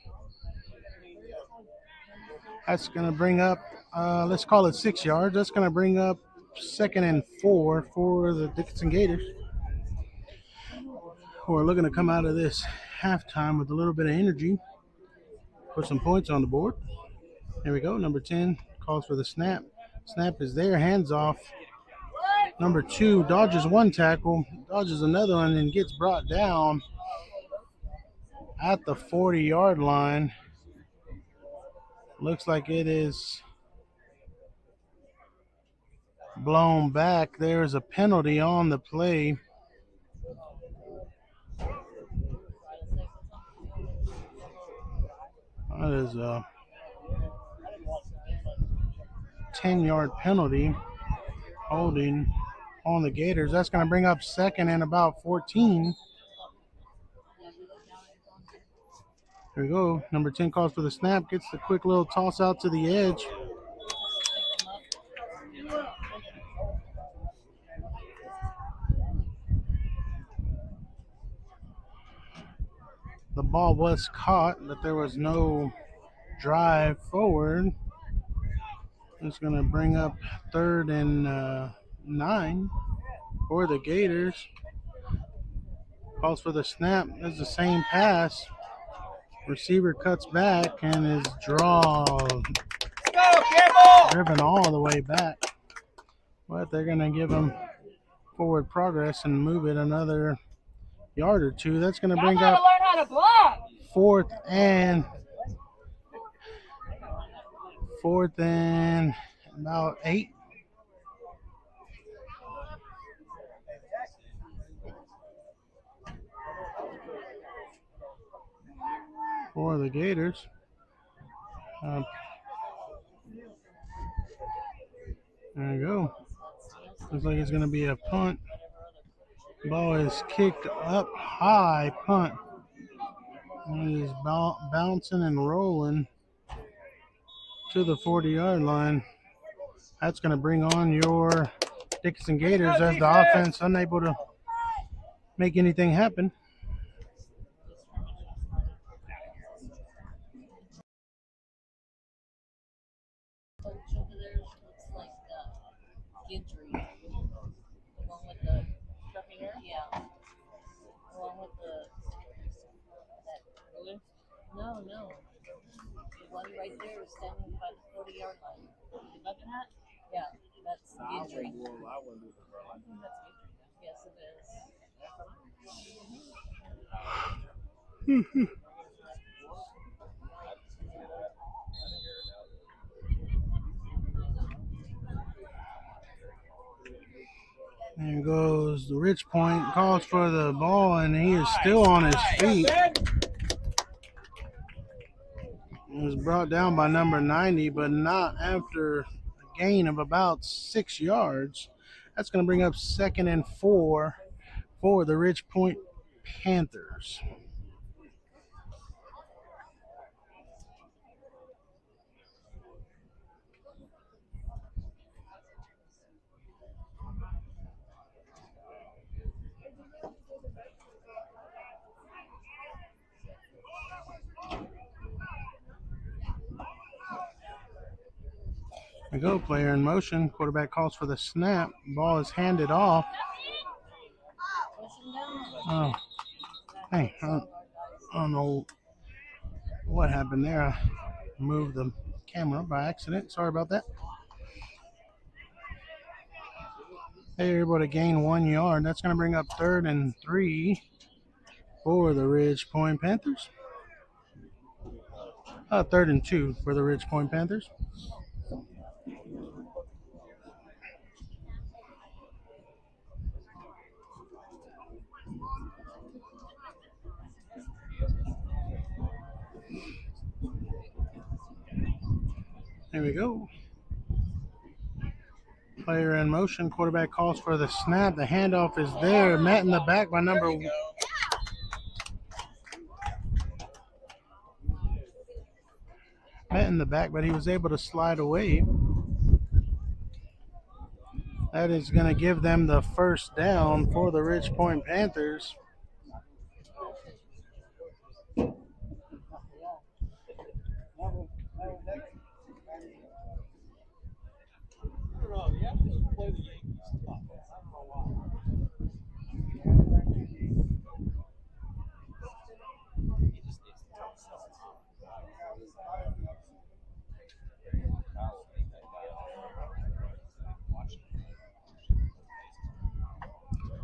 That's going to bring up, let's call it 6 yards. That's going to bring up 2nd and 4 for the Dickinson Gators, who are looking to come out of this halftime with a little bit of energy, put some points on the board. Here we go. Number 10 calls for the snap. Snap is there, hands off. Number 2 dodges one tackle, dodges another one, and gets brought down at the 40-yard line. Looks like it is blown back. There's a penalty on the play. That is a 10-yard penalty holding on the Gators. That's going to bring up 2nd and about 14. Here we go. Number 10 calls for the snap, gets the quick little toss out to the edge. The ball was caught, but there was no drive forward. It's going to bring up 3rd and 9 for the Gators. Calls for the snap. It's the same pass. Receiver cuts back and is driven all the way back. But they're going to give him forward progress and move it another yard or two. That's going to bring up 4th and about 8. For the Gators. There you go. Looks like it's going to be a punt. Ball is kicked up high, punt. And it is bouncing and rolling to the 40-yard line. That's going to bring on your Dickinson Gators as the offense unable to make anything happen. Coach over there looks like Gidry. Along with the scruffy hair? Yeah. Along with that. No. The one right there is standing by the 40-yard line. Looking at? Yeah, that's Gidry. I think that's good. Yes, it is. There goes the Rich Point, calls for the ball, and he is still on his feet. It was brought down by number 90, but not after a gain of about 6 yards. That's going to bring up 2nd and 4 for the Rich Point Panthers. We go, player in motion. Quarterback calls for the snap. Ball is handed off. Oh, hey, I don't know what happened there. I moved the camera by accident. Sorry about that. They're able to gain 1 yard. That's going to bring up 3rd and 3 for the Ridge Point Panthers. 3rd and 2 for the Ridge Point Panthers. There we go. Player in motion. Quarterback calls for the snap. The handoff is there. Met in the back by number 1. Met in the back, but he was able to slide away. That is going to give them the first down for the Ridge Point Panthers.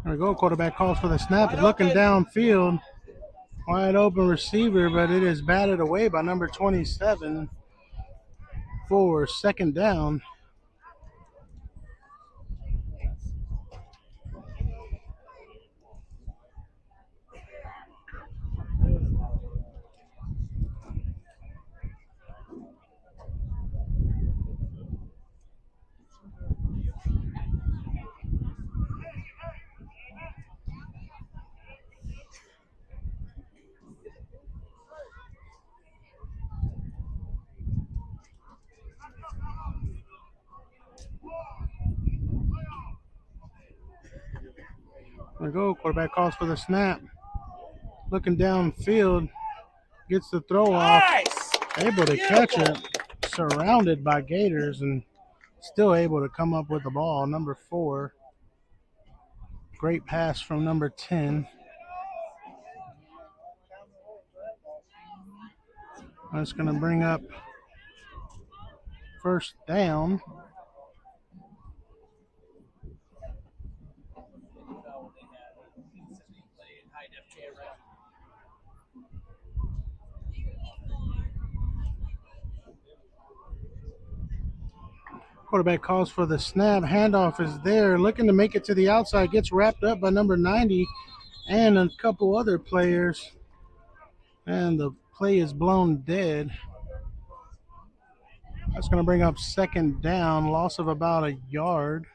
There we go. Quarterback calls for the snap. Looking downfield. Wide open receiver, but it is batted away by number 27 for 2nd down. There we go. Quarterback calls for the snap. Looking downfield. Gets the throw off. Able to catch it. Surrounded by Gators and still able to come up with the ball. Number 4. Great pass from number 10. That's going to bring up 1st down. Quarterback calls for the snap. Handoff is there. Looking to make it to the outside. Gets wrapped up by number 90 and a couple other players. And the play is blown dead. That's going to bring up second down, loss of about a yard.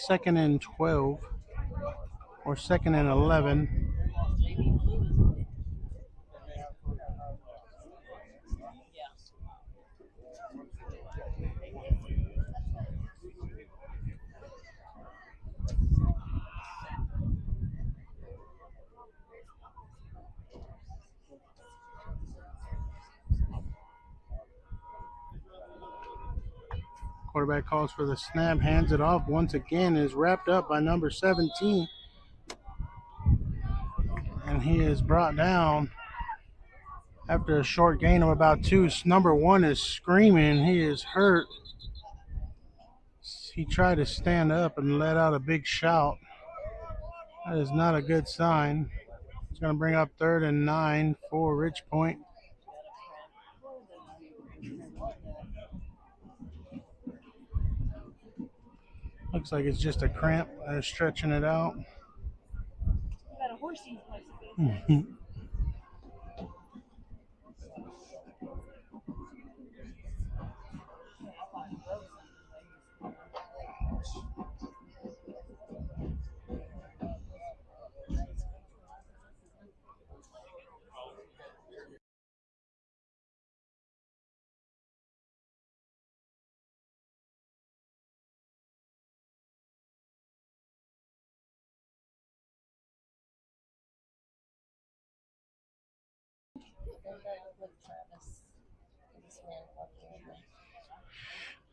2nd and 12 or 2nd and 11. Quarterback calls for the snap, hands it off. Once again is wrapped up by number 17. And he is brought down after a short gain of about 2. Number 1 is screaming. He is hurt. He tried to stand up and let out a big shout. That is not a good sign. It's going to bring up 3rd and 9 for Rich Point. Looks like it's just a cramp. They're stretching it out.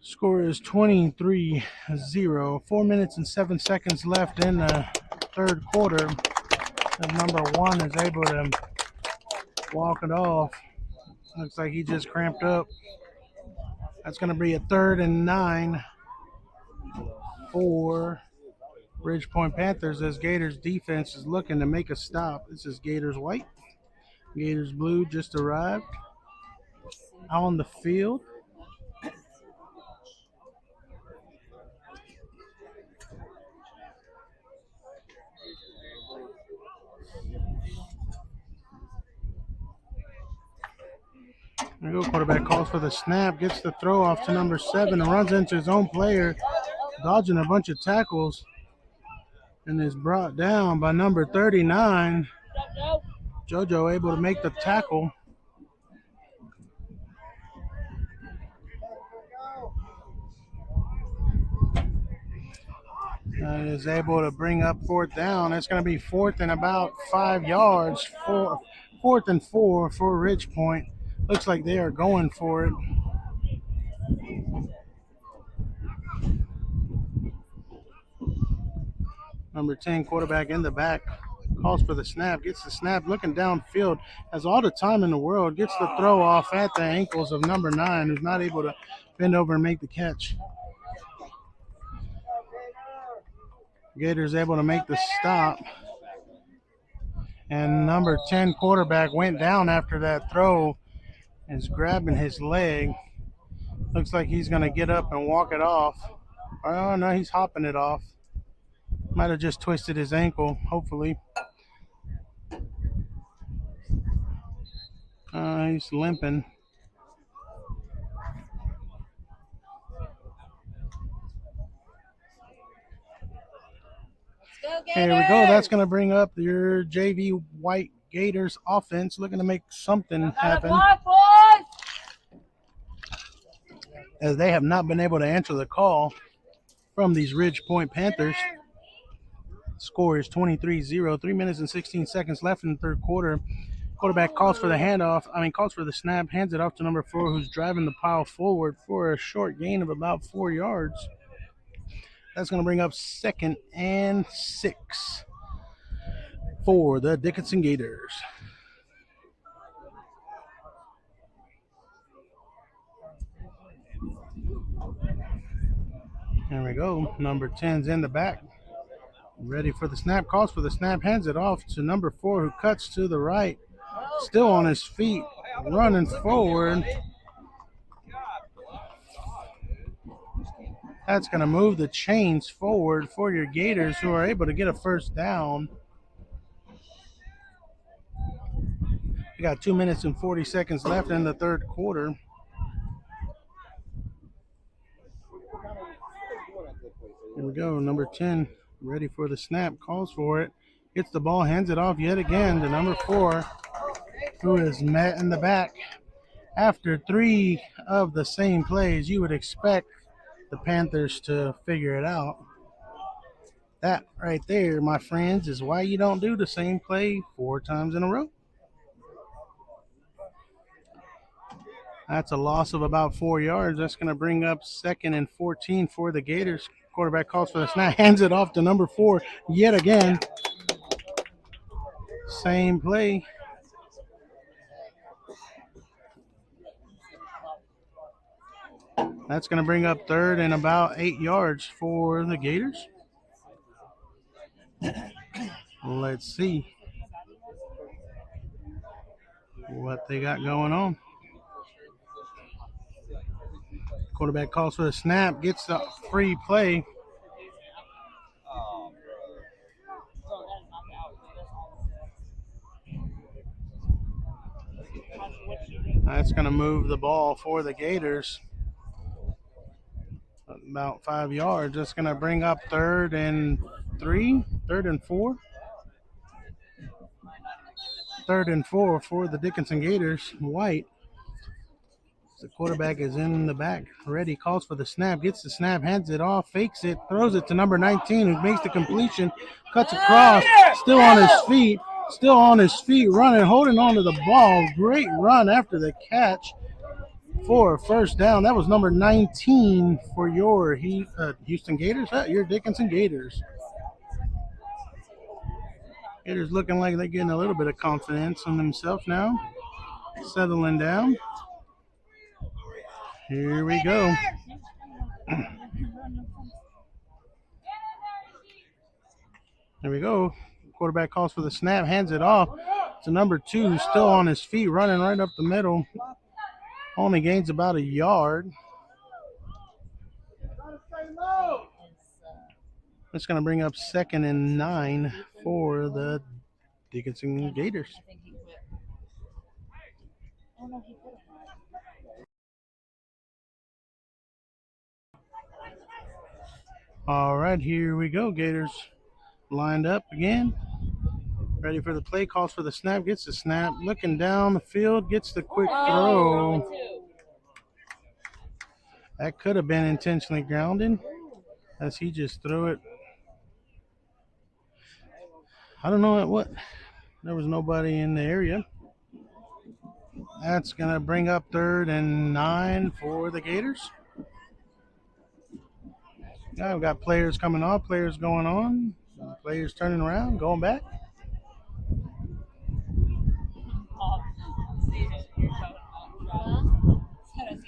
Score is 23-0. 4 minutes and 7 seconds left in the third quarter. And number 1 is able to walk it off. Looks like he just cramped up. That's going to be a 3rd and 9 for Ridgepoint Panthers as Gators defense is looking to make a stop. This is Gators white. Gators blue just arrived on the field. There you go. Quarterback calls for the snap, gets the throw off to number 7 and runs into his own player, dodging a bunch of tackles, and is brought down by number 39. JoJo able to make the tackle. And is able to bring up 4th down. It's going to be 4th and about 5 yards. 4th and 4 for Ridgepoint. Looks like they are going for it. Number 10 quarterback in the back. Calls for the snap, gets the snap, looking downfield, has all the time in the world, gets the throw off at the ankles of number 9, who's not able to bend over and make the catch. Gators able to make the stop. And number 10 quarterback went down after that throw, is grabbing his leg. Looks like he's going to get up and walk it off. Oh, no, he's hopping it off. Might have just twisted his ankle, hopefully. He's limping. Here we go. That's going to bring up your JV White Gators offense, looking to make something happen, as they have not been able to answer the call from these Ridgepoint Panthers. Score is 23-0. 3 minutes and 16 seconds left in the third quarter. Quarterback calls for the snap, hands it off to number 4, who's driving the pile forward for a short gain of about 4 yards. That's going to bring up 2nd and 6 for the Dickinson Gators. There we go. Number 10's in the back. Ready for the snap, calls for the snap, hands it off to number 4, who cuts to the right. Still on his feet, running forward. That's going to move the chains forward for your Gators, who are able to get a first down. We got 2 minutes and 40 seconds left in the third quarter. we go. Number 10 ready for the snap. Calls for it. Gets the ball. Hands it off yet again to number 4, who is met in the back. After 3 of the same plays, you would expect the Panthers to figure it out. That right there, my friends, is why you don't do the same play 4 times in a row. That's a loss of about 4 yards. That's going to bring up 2nd and 14 for the Gators. Quarterback calls for the snap, hands it off to number 4 yet again. Same play. That's going to bring up 3rd and about 8 yards for the Gators. Let's see what they got going on. Quarterback calls for the snap, gets the free play. That's going to move the ball for the Gators about 5 yards. That's going to bring up 3rd and 3, 3rd and 4. 3rd and 4 for the Dickinson Gators. White. The quarterback is in the back, ready, calls for the snap, gets the snap, hands it off, fakes it, throws it to number 19, who makes the completion, cuts across, still on his feet, running, holding on to the ball. Great run after the catch for a first down. That was number 19 for your Houston Gators, your Dickinson Gators. Gators looking like they're getting a little bit of confidence in themselves now, settling down. Here we go. There we go. Quarterback calls for the snap, hands it off to number 2, who's still on his feet, running right up the middle. Only gains about a yard. That's going to bring up 2nd and 9 for the Dickinson Gators. All right, here we go. Gators lined up again. Ready for the play, calls for the snap, gets the snap, looking down the field, gets the quick throw. That could have been intentionally grounded as he just threw it. I don't know what. There was nobody in the area. That's going to bring up 3rd and 9 for the Gators. Now we've got players coming off, players going on, players turning around, going back.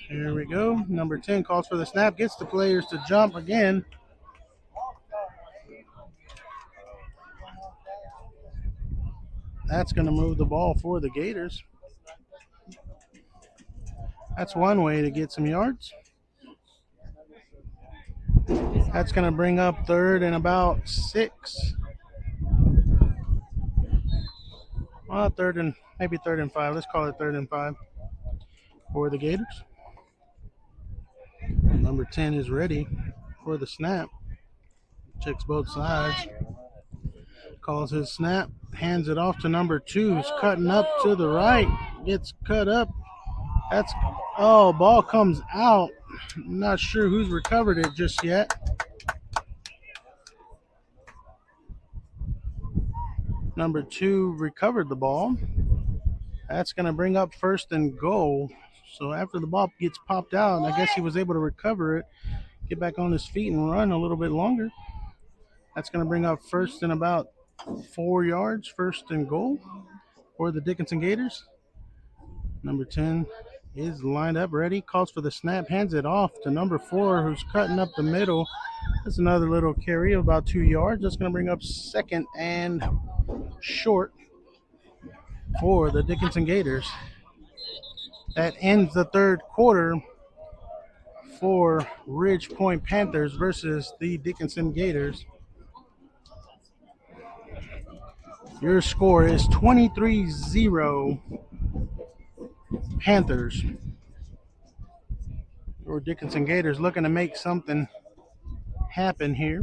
Here we go. Number 10 calls for the snap, gets the players to jump again. That's going to move the ball for the Gators. That's one way to get some yards. That's going to bring up 3rd and about 6. Well, 3rd and 5. Let's call it 3rd and 5 for the Gators. Number 10 is ready for the snap. Checks both sides. Calls his snap. Hands it off to number 2, who's cutting up to the right. Gets cut up. Ball comes out. I'm not sure who's recovered it just yet. Number 2 recovered the ball. That's going to bring up 1st and goal. So after the ball gets popped out, I guess he was able to recover it, get back on his feet and run a little bit longer. That's going to bring up 1st and about 4 yards, 1st and goal for the Dickinson Gators. Number 10 is lined up, ready, calls for the snap, hands it off to number 4, who's cutting up the middle. That's another little carry of about 2 yards. That's going to bring up 2nd and short for the Dickinson Gators. That ends the 3rd quarter for Ridge Point Panthers versus the Dickinson Gators. Your score is 23-0 Panthers. Your Dickinson Gators looking to make something happen here.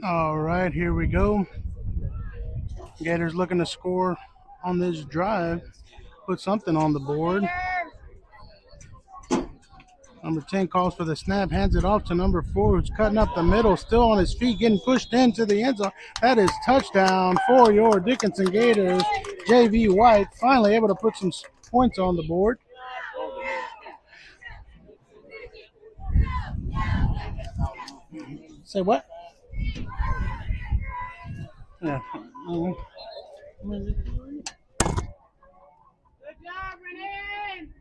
All right, here we go. Gators looking to score on this drive, put something on the board. Number 10 calls for the snap, hands it off to number 4, who's cutting up the middle, still on his feet, getting pushed into the end zone. That is touchdown for your Dickinson Gators. J.V. White finally able to put some points on the board. Say what? Yeah. Good job, Renan.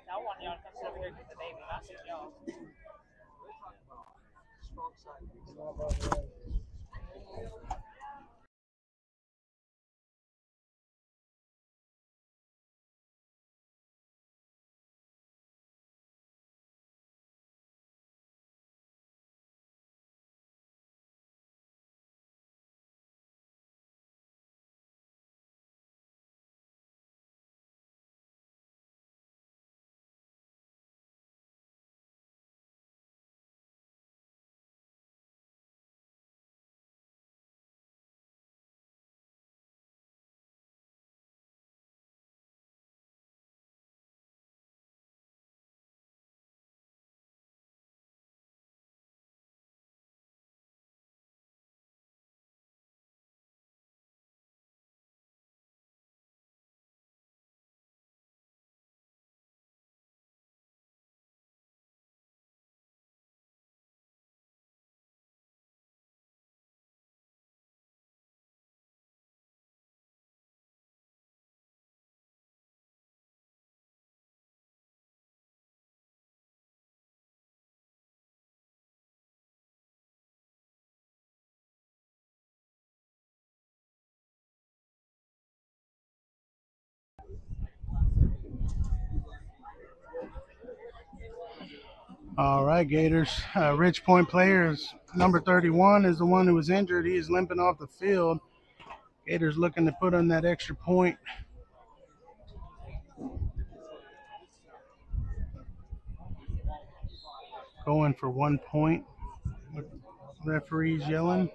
I want y'all to come sit over here and get the baby. I see y'all. All right, Gators. Rich Point players, number 31 is the one who was injured. He is limping off the field. Gators looking to put on that extra point. Going for 1 point. Referees yelling.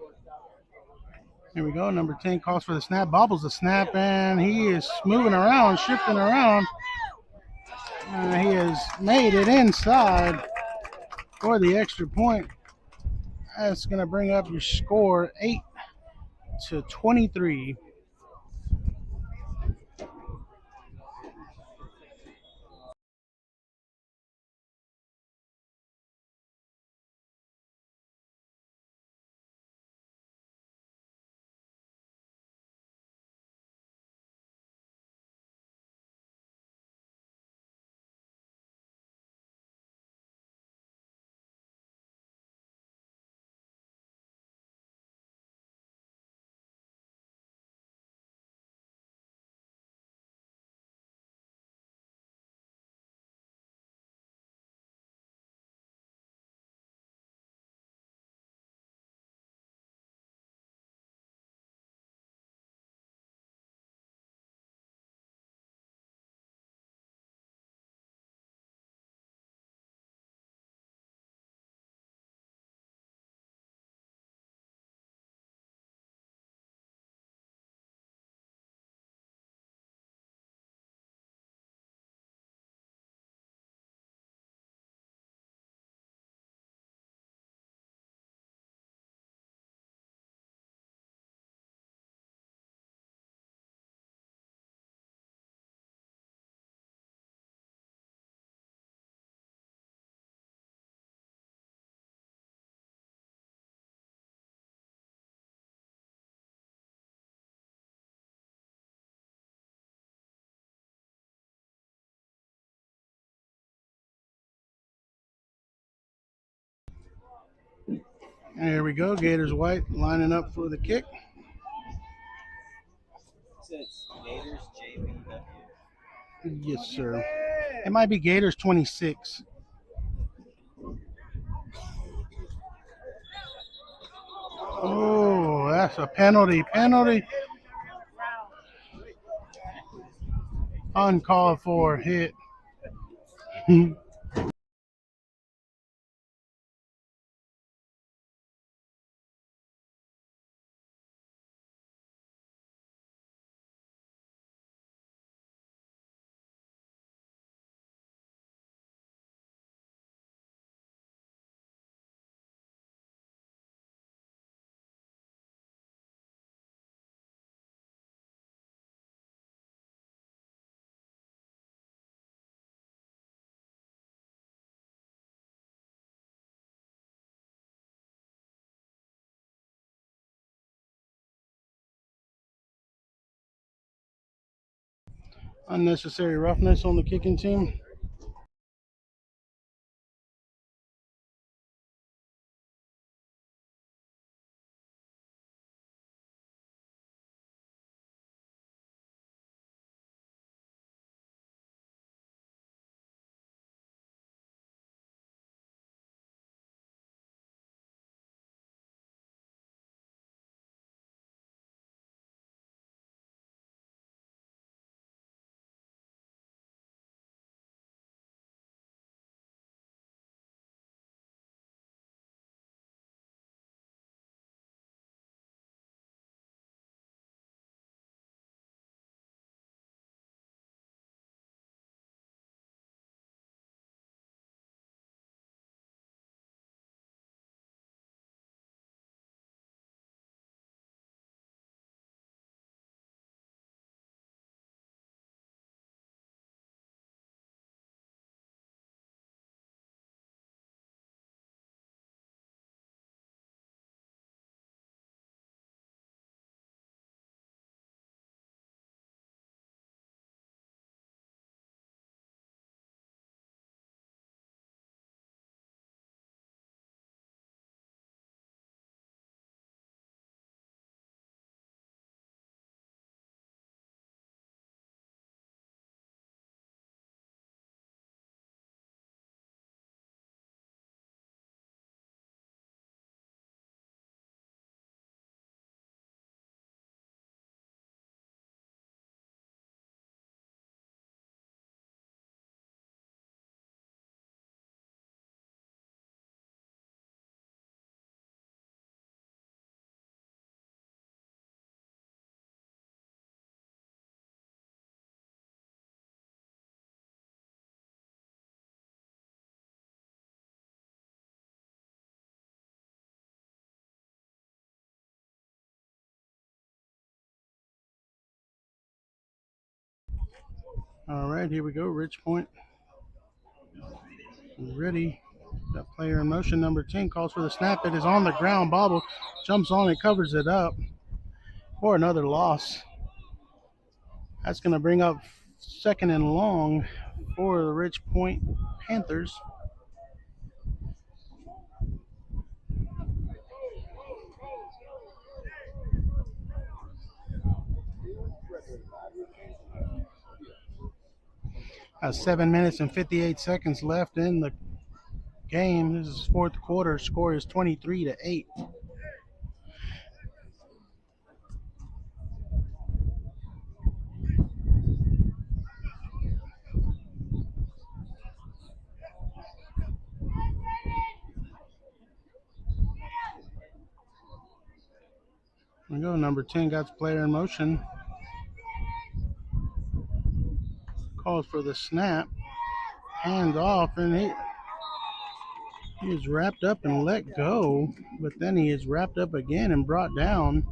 Here we go. Number 10 calls for the snap, bobbles the snap, and he is moving around, shifting around. He has made it inside for the extra point. That's going to bring up your score 8-23. There we go. Gators white lining up for the kick. Says Gators JVW. Yes, sir. It might be Gators 26. Oh, that's a penalty. Penalty. Uncalled for hit. Unnecessary roughness on the kicking team. All right, here we go. Rich Point. Ready. That player in motion, number 10, calls for the snap. It is on the ground. Bobble jumps on it, covers it up for another loss. That's going to bring up second and long for the Rich Point Panthers. Has 7 minutes and 58 seconds left in the game. This is fourth quarter. Score is 23-8. There we go. Number 10 got the player in motion. Calls for the snap. Hands off, and he is wrapped up and let go, but then he is wrapped up again and brought down.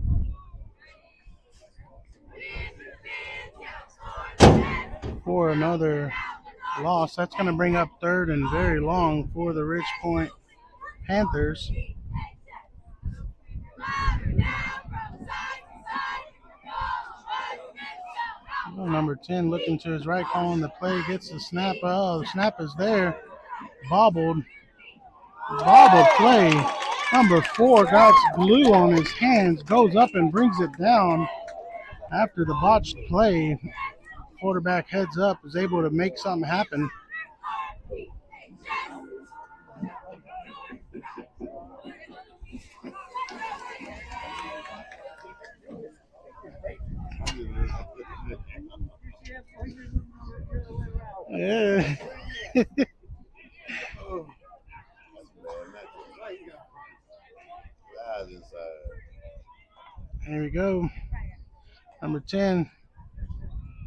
For another loss. That's going to bring up third and very long for the Rich Point Panthers. Number 10 looking to his right, calling the play, gets the snap. Oh, the snap is there. Bobbled play. Number 4 got glue on his hands, goes up and brings it down after the botched play. Quarterback heads up, is able to make something happen. Yeah. There we go. Number 10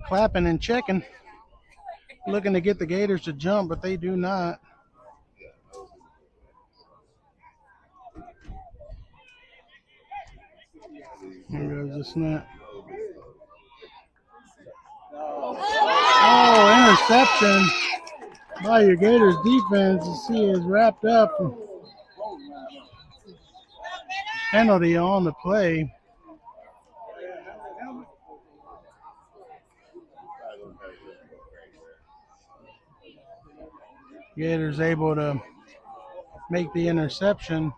clapping and checking. Looking to get the Gators to jump, but they do not. Here goes the snap. Oh, interception by your Gators defense. You see is wrapped up. Penalty on the play. Gators able to make the interception.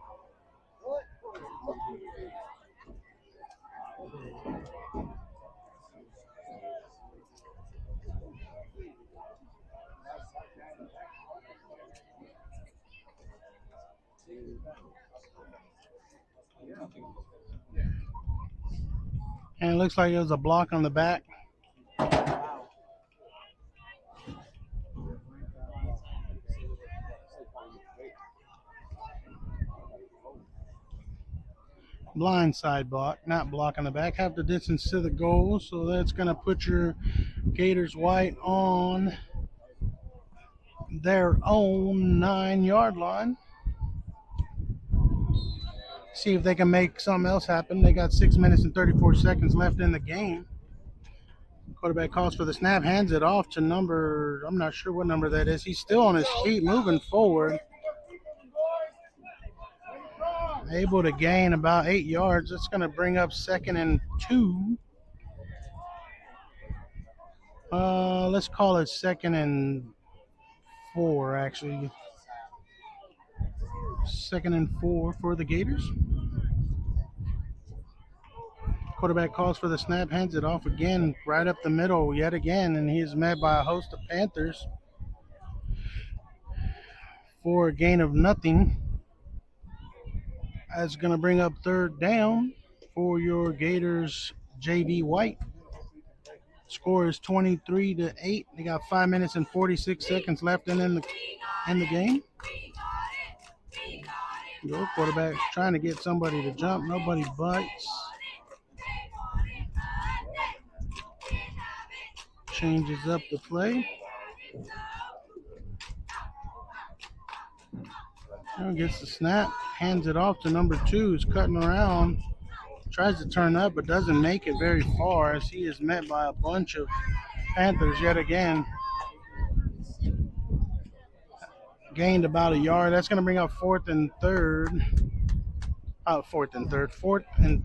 And it looks like it was a block on the back. Blindside block, not block on the back. Half the distance to the goal, so that's going to put your Gators white on their own 9-yard line. See if they can make something else happen. They got 6 minutes and 34 seconds left in the game. Quarterback calls for the snap, hands it off to number, I'm not sure what number that is. He's still on his feet, moving forward. Able to gain about 8 yards. That's going to bring up 2nd and 2. Let's call it 2nd and 4, actually. 2nd and 4 for the Gators. Quarterback calls for the snap, hands it off again, right up the middle yet again, and he is met by a host of Panthers for a gain of nothing. That's going to bring up 3rd down for your Gators JV White. Score is 23-8. They got 5 minutes and 46 seconds left in the game. Your quarterback trying to get somebody to jump. Nobody bites. Changes up the play. Gets the snap. Hands it off to number 2. Who's cutting around. Tries to turn up but doesn't make it very far as he is met by a bunch of Panthers yet again. Gained about a yard. That's going to bring up 4th and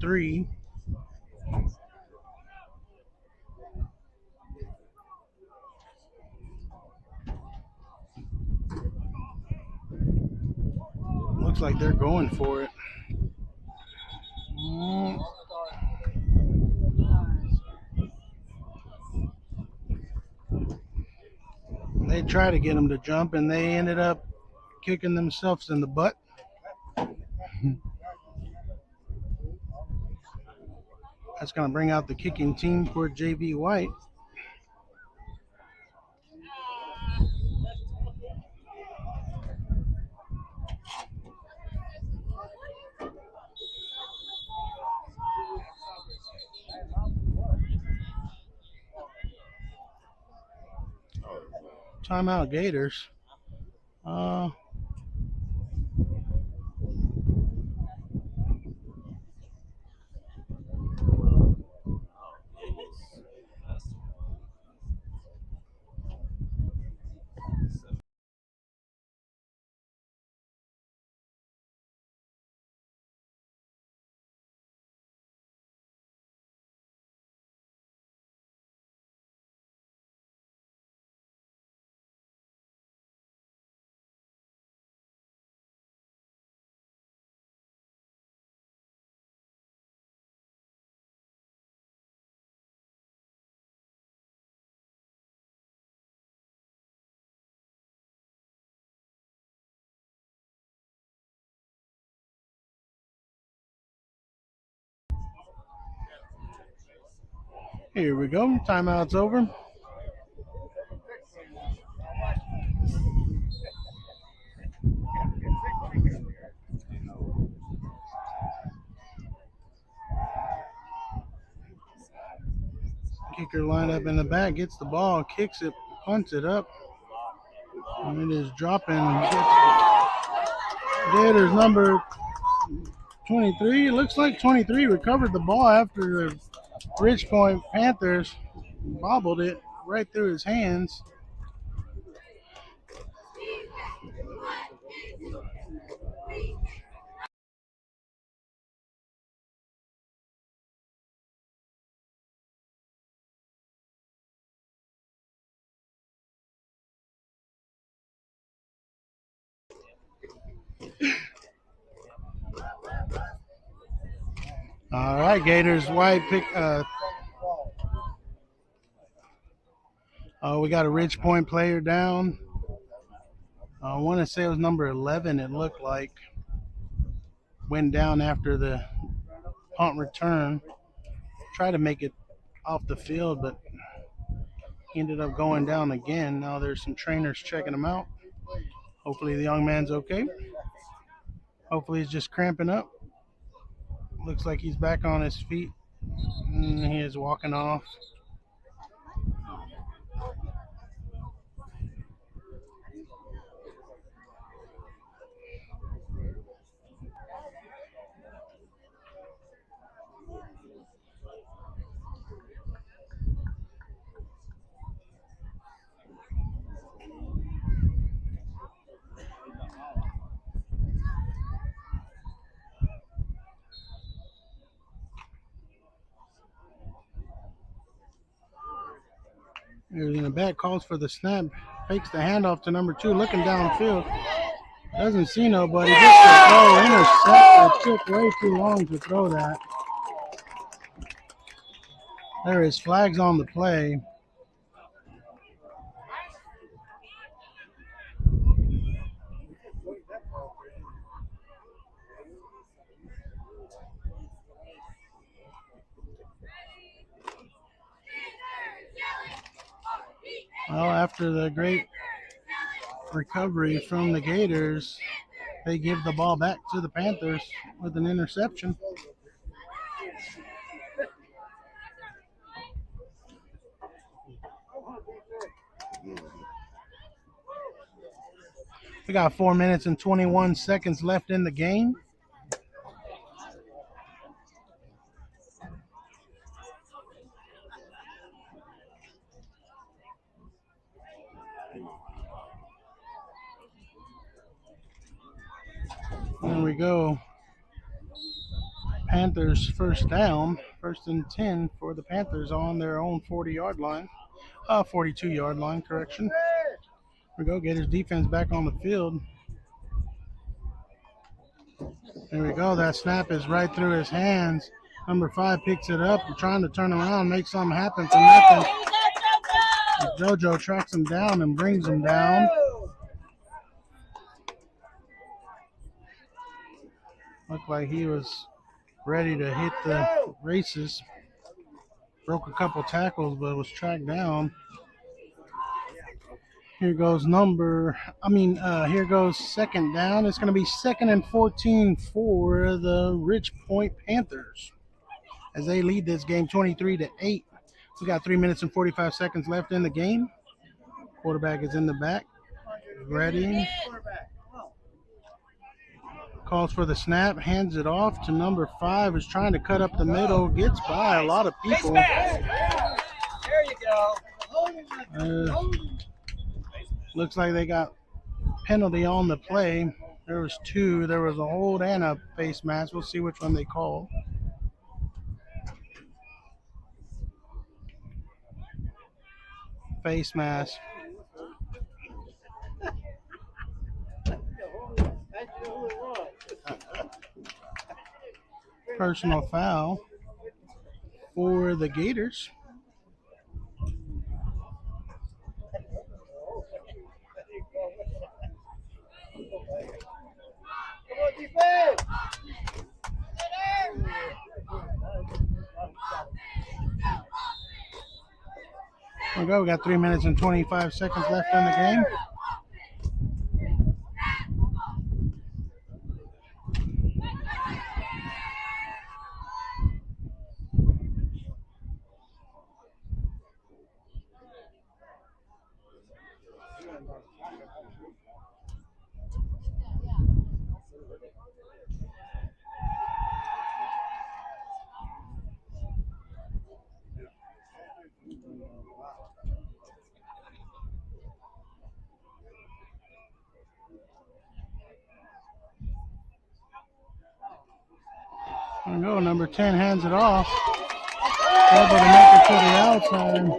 3. Looks like they're going for it. They tried to get him to jump, and they ended up kicking themselves in the butt. That's going to bring out the kicking team for JV White. Timeout Gators. Here we go. Timeout's over. Kicker lined up in the back, gets the ball, kicks it, punts it up, and it is dropping. Gators number 23. It looks like 23 recovered the ball after the Ridge Point Panthers bobbled it right through his hands. All right, Gators white pick. We got a Ridge Point player down. I want to say it was number 11. It looked like went down after the punt return. Tried to make it off the field, but ended up going down again. Now there's some trainers checking him out. Hopefully the young man's okay. Hopefully he's just cramping up. Looks like he's back on his feet. And he is walking off. He's in the back, calls for the snap, fakes the handoff to number 2, looking downfield. Doesn't see nobody, gets the throw, intercepted. It took way too long to throw that. There is flags on the play. Well, after the great recovery from the Gators, they give the ball back to the Panthers with an interception. We got 4 minutes and 21 seconds left in the game. There we go. Panthers first down, 1st and 10 for the Panthers on their own 40-yard line. 42-yard line, correction. Here we go. Gators defense back on the field. There we go. That snap is right through his hands. Number 5 picks it up, trying to turn around, make something happen for nothing. JoJo tracks him down and brings him down. Looked like he was ready to hit the races. Broke a couple tackles, but was tracked down. Here goes here goes 2nd down. It's going to be 2nd and 14 for the Ridge Point Panthers as they lead this game 23-8. We got 3 minutes and 45 seconds left in the game. Quarterback is in the back. Ready. Calls for the snap, hands it off to number 5, is trying to cut up the middle, gets by a lot of people. There you go. Looks like they got penalty on the play. There was 2. There was a hold and a face mask. We'll see which one they call. Face mask. Personal foul for the Gators. There we go. We got 3 minutes and 25 seconds left in the game. There we go. Number 10 hands it off. Able to make it to the outside.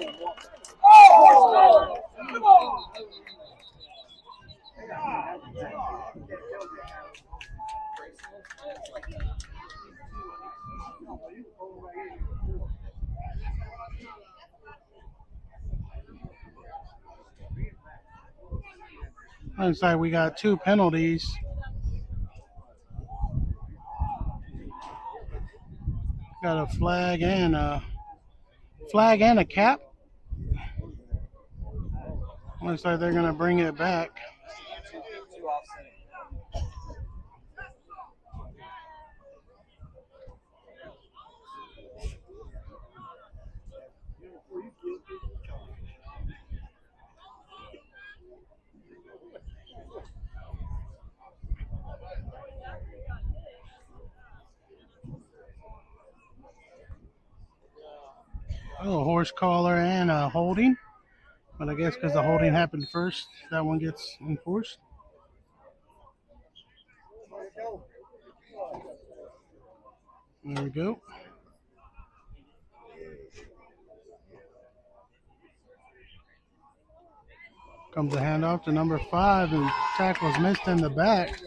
Inside, we got 2 penalties. Got a flag and a cap. Looks like they're gonna bring it back. Oh, a horse collar and a holding. But I guess because the holding happened first, that one gets enforced. There we go. Comes the handoff to number 5, and tackle's missed in the back.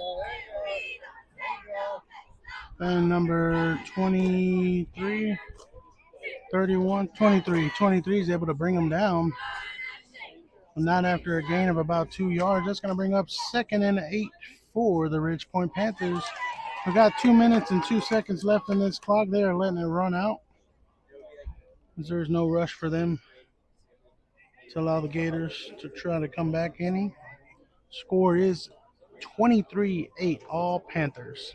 Then number 23, 31, 23 is able to bring him down. But not after a gain of about 2 yards. That's going to bring up 2nd and 8 for the Ridge Point Panthers. We've got 2 minutes and 2 seconds left in this clock. They are letting it run out, because there's no rush for them to allow the Gators to try to come back any. Score is 23-8, all Panthers.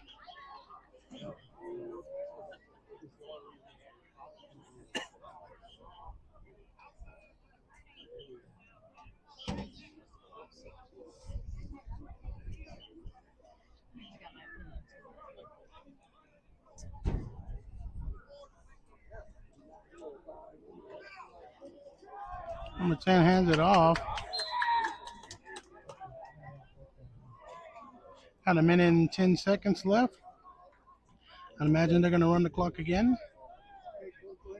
Number 10 hands it off. Got a minute and 10 seconds left. I imagine they're going to run the clock again.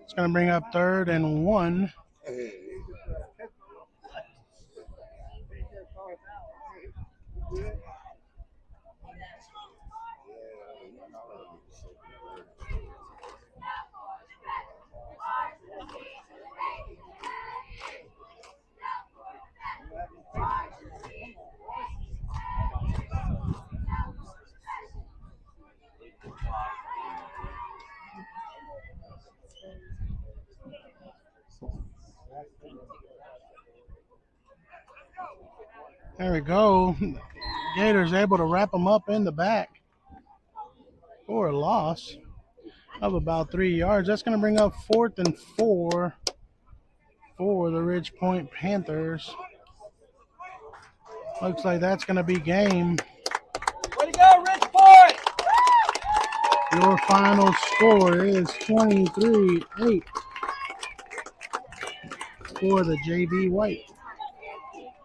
It's going to bring up 3rd and 1. There we go. Gators able to wrap them up in the back for a loss of about 3 yards. That's going to bring up 4th and 4 for the Ridge Point Panthers. Looks like that's going to be game. Way to go, Ridge Point! Your final score is 23-8 for the JV White.